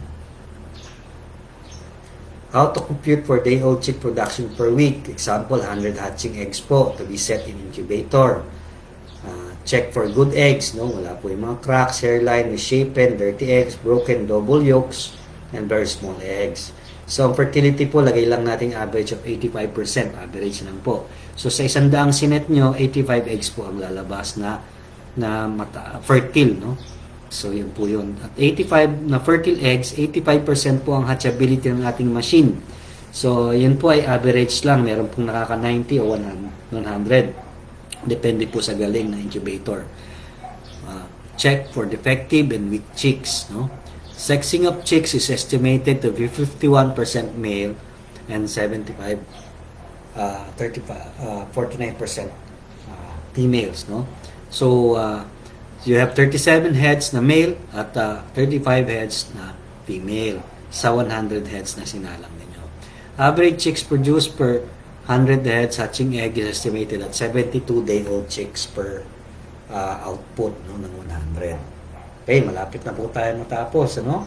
How to compute for day-old chick production per week. Example, 100 hatching eggs po to be set in incubator. Check for good eggs, no? Wala po yung mga cracks, hairline, misshapen, dirty eggs, broken double yolks, and very small eggs. So, ang fertility po, lagay lang natin average of 85%. Average lang po. So, sa 100 sinet nyo, 85 eggs po ang lalabas na fertile, no? So, yun po yun. At 85 na fertile eggs, 85% po ang hatchability ng ating machine. So, yun po ay average lang. Meron pong nakaka 90 o 100. Depende po sa galing na incubator. Check for defective and weak chicks, no? Sexing of chicks is estimated to be 51% male and 49% females, no? So, you have 37 heads na male at 35 heads na female sa 100 heads na sinalang ninyo. Average chicks produced per 100 heads hatching egg is estimated at 72 day-old chicks per output, no, ng 100. Okay, malapit na po tayo matapos, ano?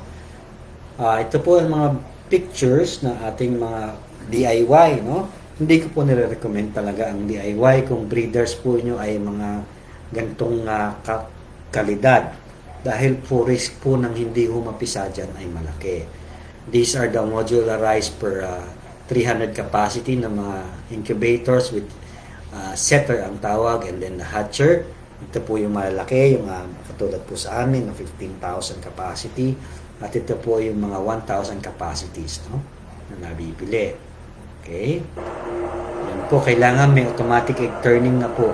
Ito po ang mga pictures na ating mga DIY, no? Hindi ko po nire-recommend talaga ang DIY kung breeders po nyo ay mga gantong kalidad. Dahil po risk po ng hindi humapisa dyan ay malaki. These are the modularized per 300 capacity ng mga incubators with setter ang tawag and then the hatcher. Ito po yung malalaki, yung katulad po sa amin na 15,000 capacity at ito po yung mga 1,000 capacities, no, na nabibili. Okay? Yan po, kailangan may automatic egg turning na po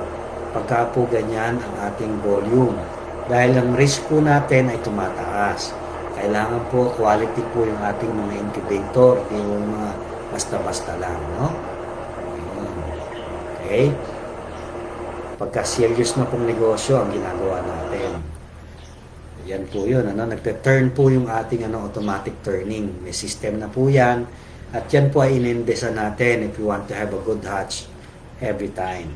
pagka po ganyan ang ating volume. Dahil ang risk po natin ay tumataas. Kailangan po quality po yung ating mga incubator, yung mga basta-basta lang, no? Okay? Pagka serious na pong negosyo ang ginagawa natin. Yan po yun, ano? Nagte-turn po yung ating automatic turning. May system na po yan. At yan po ay in-indesa natin if you want to have a good hatch every time.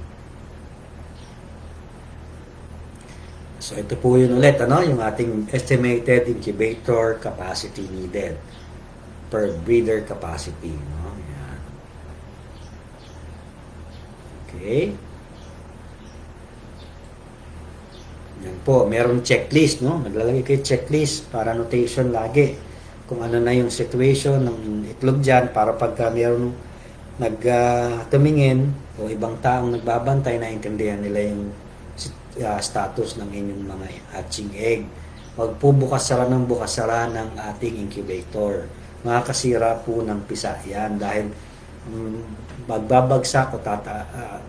So ito po yun ulit, ano? Yung ating estimated incubator capacity needed per breeder capacity, no? Yan. Okay. Yan po, merong checklist, no? Naglalagay kayo checklist para notation lagi kung ano na yung situation ng itlog dyan para pagka merong tumingin o ibang taong nagbabantay, naintindihan nila yung status ng inyong mga hatching egg. Huwag po bukas-sara ng ating incubator. Makakasira po ng pisa yan dahil magbabagsak o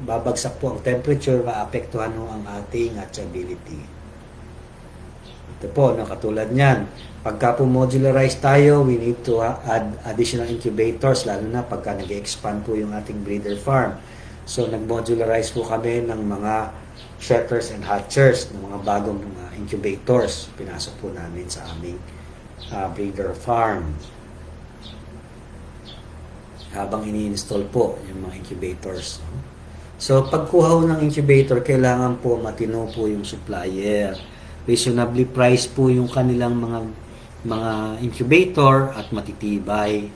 babagsak po ang temperature, maapektuhan ho ang ating hatchability. Ito po, katulad niyan. Pagka po modularize tayo, we need to add additional incubators, lalo na pagka nag-expand po yung ating breeder farm. So, nag-modularize po kami ng mga setters and hatchers, ng mga bagong incubators. Pinasok po namin sa aming breeder farm. Habang ini-install po yung mga incubators. So, pagkuha ng incubator, kailangan po matino po yung supplier. Reasonably priced po yung kanilang mga incubator at matitibay.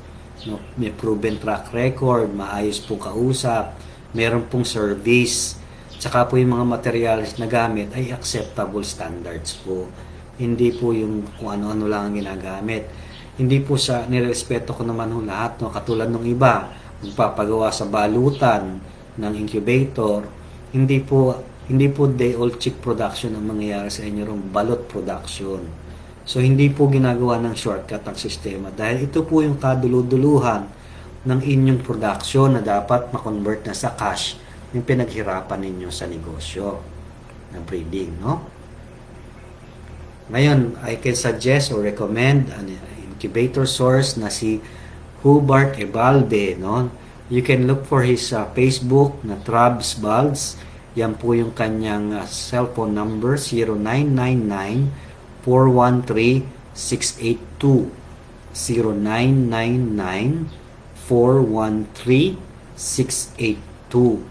No? May proven track record, maayos po kausap, meron pong service, tsaka po yung mga materials na gamit ay acceptable standards po. Hindi po yung kung ano-ano lang ang ginagamit. Hindi po sa nirespeto ko naman ho lahat, no? Katulad ng iba, magpapagawa sa balutan ng incubator, hindi po day-old chick production ang mangyayari sa inyo ron, balot production. So hindi po ginagawa ng shortcut ang sistema dahil ito po yung kaduluduluhan ng inyong production na dapat ma-convert na sa cash yung pinaghirapan ninyo sa negosyo ng breeding, no? Ngayon, I can suggest or recommend an incubator source na si Hubert Ebalde, no? You can look for his Facebook na Trabs Bulbs Yan po yung kanyang cellphone number, 0999-413-682. 0999-413-682.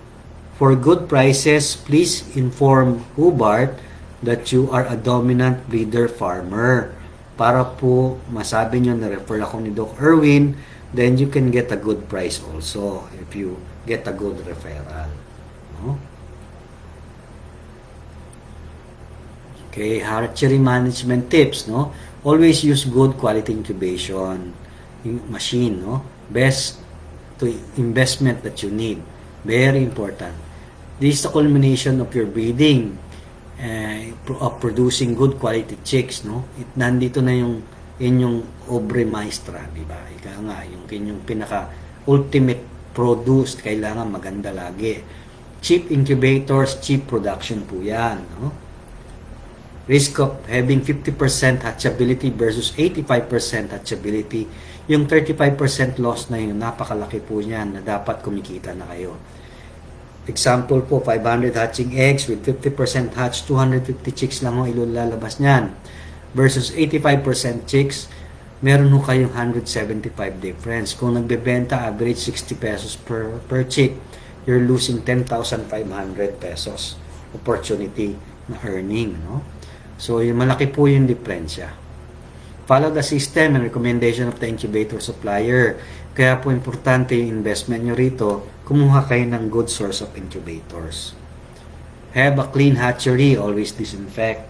For good prices, please inform Hubart that you are a dominant breeder farmer. Para po masabi nyo na refer ako ni Doc Erwin, then you can get a good price also if you get a good referral. No? Okay, hatchery management tips, no? Always use good quality incubation machine, no? Best to investment that you need. Very important. This is the culmination of your breeding, of producing good quality chicks, no? Nandito na yung inyong obre maestra, di ba? Ika nga, yung inyong pinaka ultimate produce, kailangan maganda lagi. Cheap incubators, cheap production po yan, no? Risk of having 50% hatchability versus 85% hatchability. Yung 35% loss na yun, napakalaki po yan na dapat kumikita na kayo. Example po, 500 hatching eggs with 50% hatch, 250 chicks lang ho ilulalabas niyan. Versus 85% chicks, meron ho kayong 175 difference. Kung nagbebenta, average 60 pesos per chick, you're losing 10,500 pesos opportunity na earning, no? So, yung malaki po yung diferensya. Follow the system and recommendation of the incubator supplier. Kaya po importante yung investment nyo rito, kumuha kayo ng good source of incubators. Have a clean hatchery, always disinfect.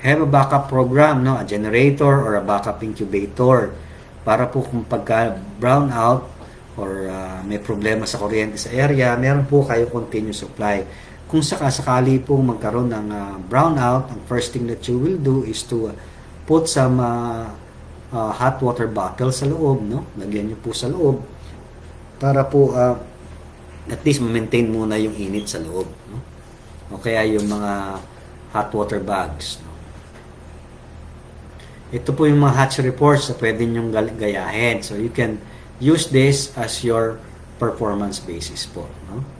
Have a backup program, no? A generator or a backup incubator. Para po kung pagka brown out or may problema sa kuryente sa area, meron po kayo continuous supply. Kung sakasakali po magkaroon ng brownout, ang first thing that you will do is to put some hot water bottle sa loob, no? Lagyan niyo po sa loob para po at least ma-maintain muna yung init sa loob, no? O kaya yung mga hot water bags, no? Ito po yung mga hatch reports na pwede nyong gayahin. So you can use this as your performance basis po, no?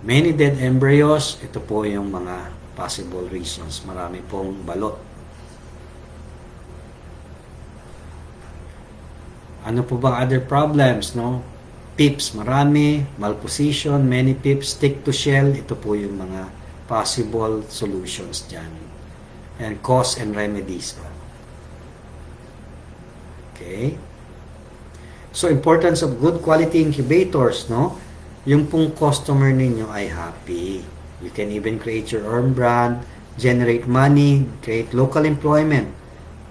Many dead embryos, ito po yung mga possible reasons. Marami pong balot. Ano po bang other problems, no? Pips, marami. Malposition, many pips, stick to shell. Ito po yung mga possible solutions dyan. And cause and remedies. Okay? So, importance of good quality incubators, no? Yung pong customer ninyo ay happy. You can even create your own brand, generate money, create local employment,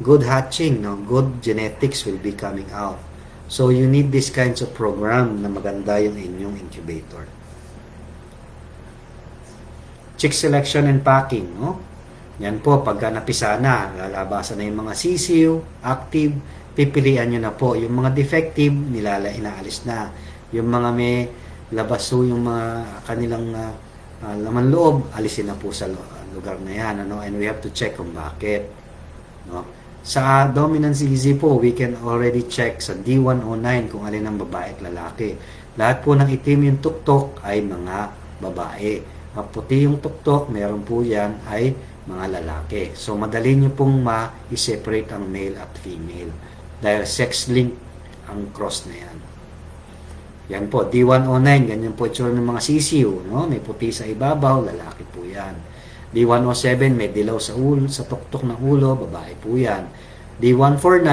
good hatching, no? Good genetics will be coming out. So you need these kinds of program na maganda yung inyong incubator. Chick selection and packing, no? Yan po, pagka napisa na, lalabasan na yung mga sisiw, active, pipilian nyo na po. Yung mga defective, inaalis na. Yung mga may labaso yung mga kanilang laman loob, alisin na po sa lugar na yan, ano? And we have to check kung bakit, no? Sa dominant CZ po, we can already check sa D109 kung alin ang babae at lalaki. Lahat po ng itim yung tuktok ay mga babae. Puti yung tuktok, meron po yan ay mga lalaki. So madali nyo pong ma-separate ang male at female dahil sex link ang cross na yan. Yan po, D109, ganyan po itsura ng mga sisiw, no? May puti sa ibabaw, lalaki po yan. D107, may dilaw sa ulo, sa tuktok ng ulo, babae po yan. D149,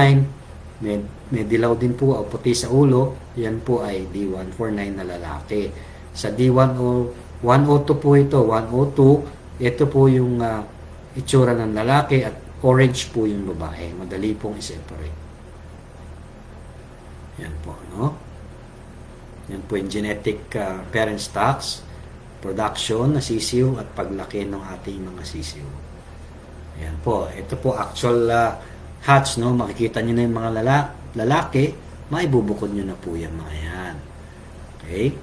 may dilaw din po o puti sa ulo, yan po ay D149 na lalaki. Sa D102 po ito, 102, ito po yung itsura ng lalaki at orange po yung babae. Madali pong i-separate. Yan po, no? Yan po yung genetic parent stocks, production na sisiw at paglaki ng ating mga sisiw. Yan po. Ito po actual hatch, no? Makikita nyo na yung mga lalaki, maibubukod nyo na po yung mga yan. Okay?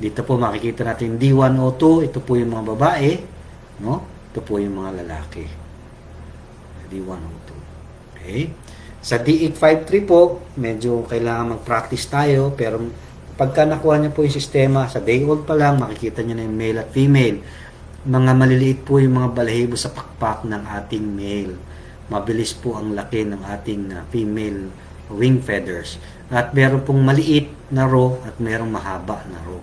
Dito po makikita natin D102, ito po yung mga babae, no? Ito po yung mga lalaki. D102. Okay? Sa D853 po, medyo kailangan mag-practice tayo, pero pagka nakuha niyo po yung sistema, sa day old pa lang, makikita niyo na yung male at female. Mga maliliit po yung mga balahibo sa pakpak ng ating male. Mabilis po ang laki ng ating female wing feathers. At meron pong maliit na row at merong mahaba na row.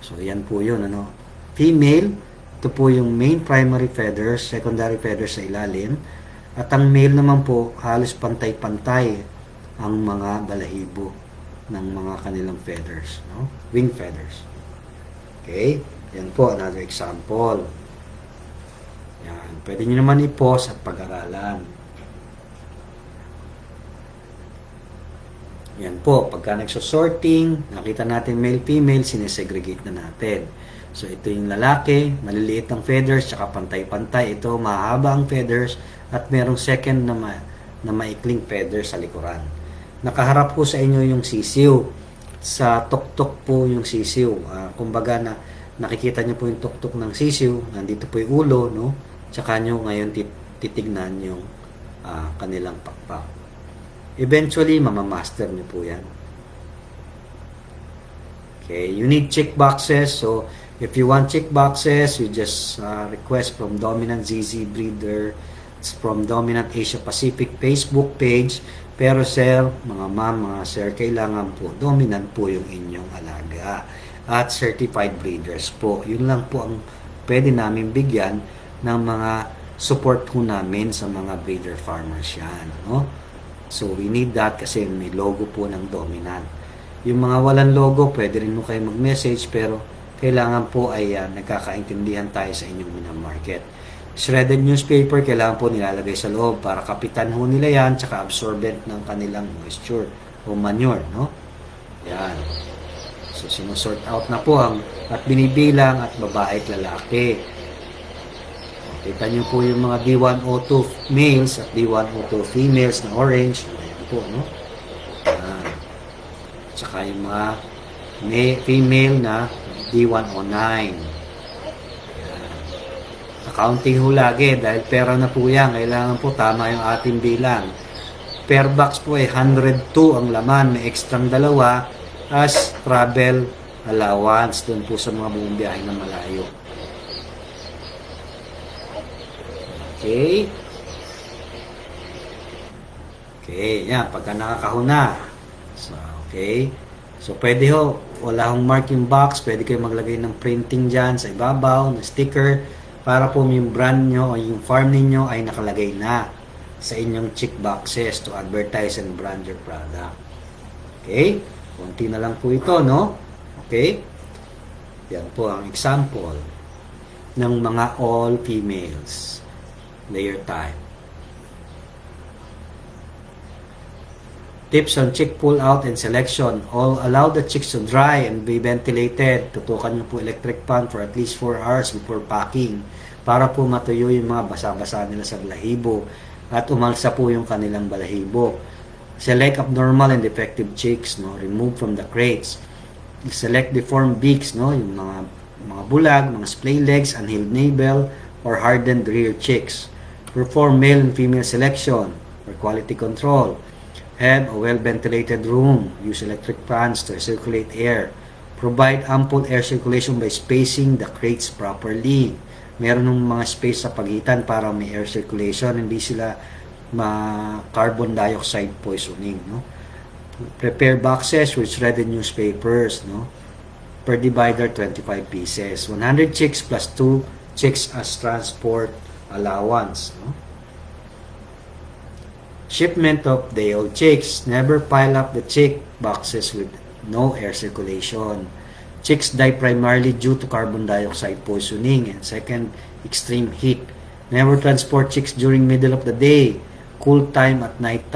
So, yan po yun. Ano? Female, ito po yung main primary feathers, secondary feathers sa ilalim. At ang male naman po, halos pantay-pantay ang mga balahibo ng mga kanilang feathers, no? Wing feathers. Okay? Yan po, another example. Yan. Pwede nyo naman i-pause at pag-aralan. Yan po, pagka nagsosorting, nakita natin male-female, sinesegregate na natin. So, ito yung lalaki, maliliit ang feathers, tsaka pantay-pantay. Ito, mahaba ang feathers, at merong second na maikling feathers sa likuran. Nakaharap po sa inyo yung sisiw. Sa tuktok po yung sisiw. Kumbaga na nakikita niyo po yung tuktok ng sisiw. Nandito po yung ulo, no? Tsaka nyo ngayon titignan yung kanilang pakpak. Eventually, mamamaster niyo po yan. Okay, you need check boxes. So, if you want check boxes, you just request from Dominant ZZ Breeder. It's from Dominant Asia Pacific Facebook page. Pero sir, mga ma'am, mga sir, kailangan po dominant po yung inyong alaga. At certified breeders po. Yun lang po ang pwede namin bigyan ng mga support po namin sa mga breeder farmers yan. No? So we need that kasi may logo po ng dominant. Yung mga walang logo, pwede rin mo kayo mag-message pero kailangan po ay nagkakaintindihan tayo sa inyong minamarket. Shredded newspaper, kailangan po nilalagay sa loob para kapitan ho nila yan, tsaka absorbent ng kanilang moisture o manure, no? Yan. So, sinusort out na po at binibilang at babae at lalaki. Kita nyo po yung mga D102 males at D102 females na orange. Ayan po, no? Yan. Tsaka yung mga female na D109. Accounting ho lagi dahil pera na po yan. Kailangan po tama yung ating bilang. Per box po ay 102 ang laman. May extrang dalawa as travel allowance dun po sa mga buong biyahe na malayo. Okay. Okay, yan. Pagka nakakahuna. So, okay. So, pwede ho. Wala hong marking box. Pwede kayo maglagay ng printing dyan sa ibabaw, na sticker. Para po yung brand nyo o yung farm ninyo ay nakalagay na sa inyong check boxes to advertise and brand your product. Okay? Kunti na lang po ito, no? Okay? Yan po ang example ng mga all females layer type. Tips on chick pull out and selection. All allow the chicks to dry and be ventilated. Tutukan nyo po electric fan for at least 4 hours before packing para po matuyo yung mga basa-basa nila sa balahibo at umalsa po yung kanilang balahibo. Select abnormal and defective chicks, no? Remove from the crates. Select deformed beaks, no? Yung mga bulag, mga splay legs, unhealed navel, or hardened rear chicks. Perform male and female selection for quality control. Have a well-ventilated room. Use electric fans to circulate air. Provide ample air circulation by spacing the crates properly. Meron ng mga space sa pagitan para may air circulation. Hindi sila carbon dioxide poisoning. No? Prepare boxes with shredded newspapers. No? Per divider, 25 pieces. 100 chicks plus 2 chicks as transport allowance. No? Shipment of day-old chicks. Never pile up the chick boxes with no air circulation. Chicks die primarily due to carbon dioxide poisoning and second, extreme heat. Never transport chicks during middle of the day. Cool time at night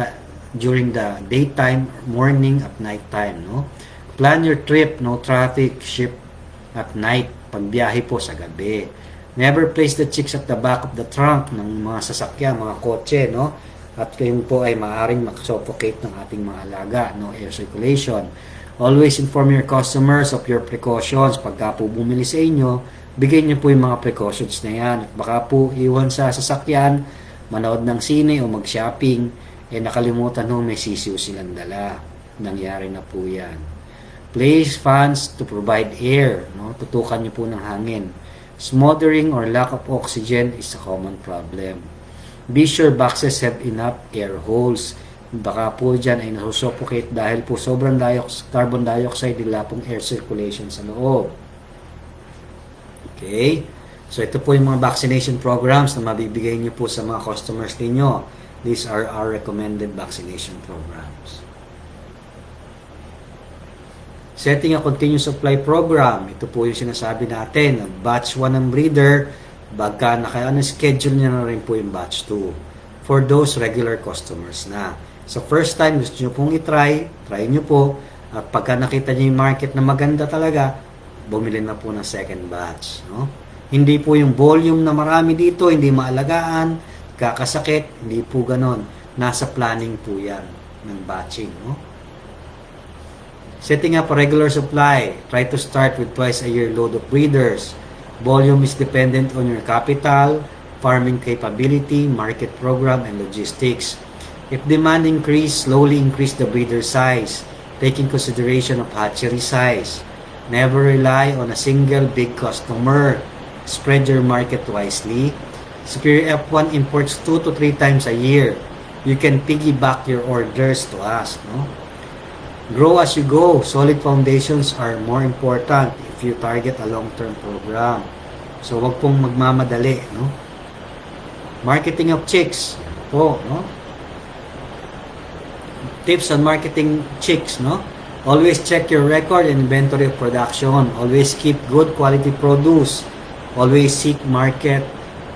during the daytime, morning at night time. No? Plan your trip, no traffic, ship at night. Pagbiyahe po sa gabi. Never place the chicks at the back of the trunk ng mga sasakyan, mga kotse, no? At kayo po ay maaaring makasuffocate ng ating mga alaga, no air circulation. Always inform your customers of your precautions. Pagka po bumili sa inyo, bigay niyo po yung mga precautions na yan. At baka po iwan sa sasakyan, manood ng sine o mag-shopping, nakalimutan ho, may sisiw silang dala. Nangyari na po yan. Place fans to provide air, no? Tutukan nyo po ng hangin. Smothering or lack of oxygen is a common problem. Be sure boxes have enough air holes. Baka po dyan ay nasusuffocate dahil po sobrang carbon dioxide, nila pong air circulation sa loob. Okay? So ito po yung mga vaccination programs na mabibigay nyo po sa mga customers ninyo. These are our recommended vaccination programs. Setting a continuous supply program. Ito po yung sinasabi natin. Batch 1 ng breeder, bagka schedule niya na rin po yung batch 2 for those regular customers na. So first time gusto nyo pong try nyo po. At pagka nakita nyo yung market na maganda talaga, bumili na po ng second batch. No? Hindi po yung volume na marami dito, hindi maalagaan, kakasakit, hindi po ganon. Nasa planning po yan ng batching. No? Setting up a regular supply. Try to start with twice a year load of breeders. Volume is dependent on your capital, farming capability, market program, and logistics. If demand increase, slowly increase the breeder size, taking consideration of hatchery size. Never rely on a single big customer. Spread your market wisely. Superior F1 imports 2 to 3 times a year. You can piggyback your orders to us. No? Grow as you go. Solid foundations are more important if you target a long-term program. So, wag pong magmamadali. No? Marketing of chicks. Po, no? Tips on marketing chicks, no? Always check your record and inventory of production. Always keep good quality produce. Always seek market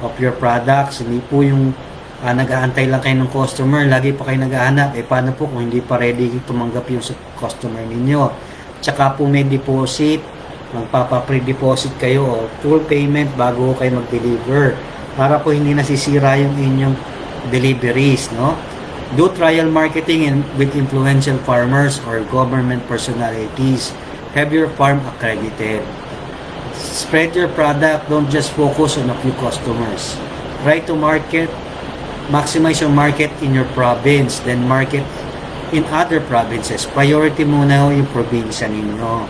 of your products. Hindi po yung nag-aantay lang kayo ng customer, lagi pa kayo naghahanap. Paano po kung hindi pa ready tumanggap yung customer ninyo? Tsaka po may deposit, magpapa-pre-deposit kayo o full payment bago kayo mag-deliver. Para po hindi nasisira yung inyong deliveries, no? Do trial marketing with influential farmers or government personalities. Have your farm accredited. Spread your product. Don't just focus on a few customers. Try to maximize your market in your province, then market in other provinces. Priority muna yung probinsya ninyo.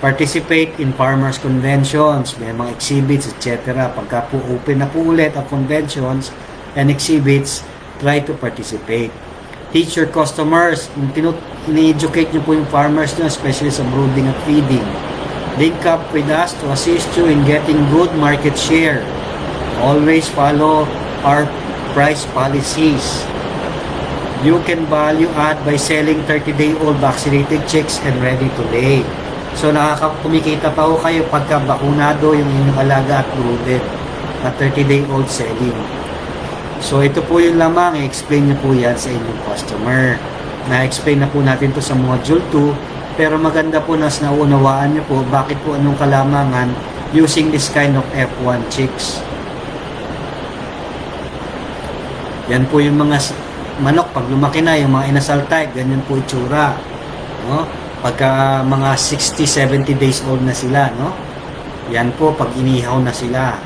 Participate in farmers conventions, may mga exhibits, etc. Pagka po open na po ulit ang conventions and exhibits, try to participate. Teach your customers, ini-educate nyo po yung farmers nyo, especially sa brooding at feeding. Link up with us to assist you in getting good market share. Always follow our price policies. You can value add by selling 30-day-old vaccinated chicks and ready to lay. So kumikita pa ho kayo pagka bakunado yung inyong alaga at brooded at 30-day-old selling. So ito po yung lamang, i-explain nyo po yan sa inyong customer. Na-explain na po natin to sa module 2, pero maganda po na naunawaan nyo po bakit po anong kalamangan using this kind of F1 chicks. Yan po yung mga manok, pag lumaki na, yung mga inasal type, ganyan po itsura. No? Pagka mga 60-70 days old na sila, no? Yan po, pag inihaw na sila.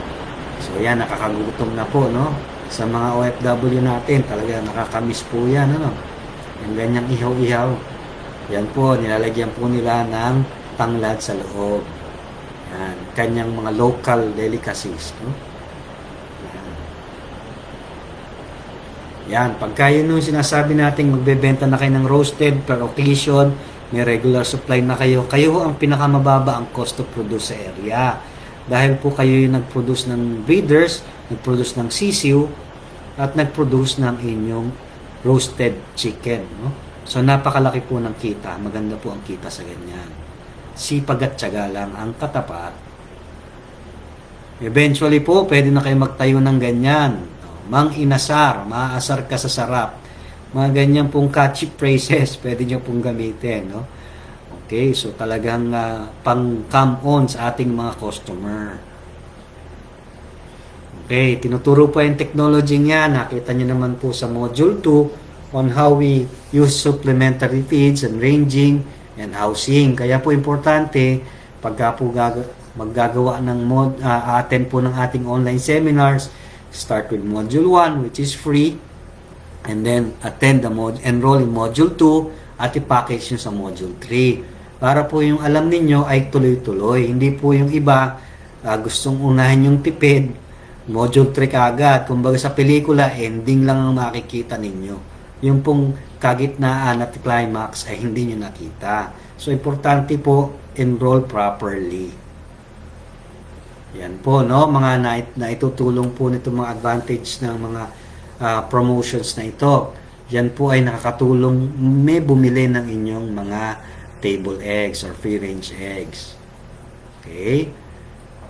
So yan, nakakagutom na po, no? Sa mga OFW natin, talaga nakakamiss po yan, ano? Yung ganyang ihaw-ihaw. Yan po, nilalagyan po nila ng tanglad sa loob. Yan, kanyang mga local delicacies, no? Yan, pagka yun yung sinasabi natin magbebenta na kayo ng roasted per occasion, may regular supply na kayo, kayo ang pinakamababa ang cost to produce sa area. Dahil po kayo yung nag-produce ng breeders, nag-produce ng sisiu, at nag-produce ng inyong roasted chicken. No? So, napakalaki po ng kita. Maganda po ang kita sa ganyan. Sipag at tiyaga lang ang katapat. Eventually po, pwede na kayo magtayo ng ganyan. Mang inasar, maaasar ka sa sarap. Mga ganyan pong catchy phrases, pwede nyo pong gamitin. No? Okay, so talagang pang-come on sa ating mga customer. Okay, tinuturo po yung technology niya. Nakita nyo naman po sa module 2 on how we use supplementary feeds and ranging and housing. Kaya po importante, pagka po maggagawa ng attend po ng ating online seminars, start with module 1 which is free. And then, enroll in Module 2 at i-package nyo sa Module 3. Para po yung alam ninyo ay tuloy-tuloy. Hindi po yung iba, gustong unahin yung tipid, Module 3 kaagad. Kumbaga sa pelikula, ending lang ang makikita ninyo. Yung pong kagitnaan at climax ay hindi nyo nakita. So, importante po, enroll properly. Yan po, no? Mga naitutulong po nito mga advantage ng mga promotions na ito. Yan po ay nakakatulong may bumili ng inyong mga table eggs or free-range eggs. Okay?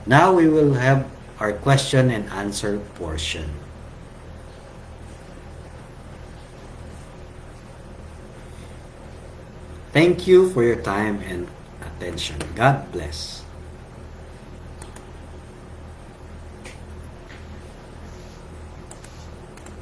Now, we will have our question and answer portion. Thank you for your time and attention. God bless.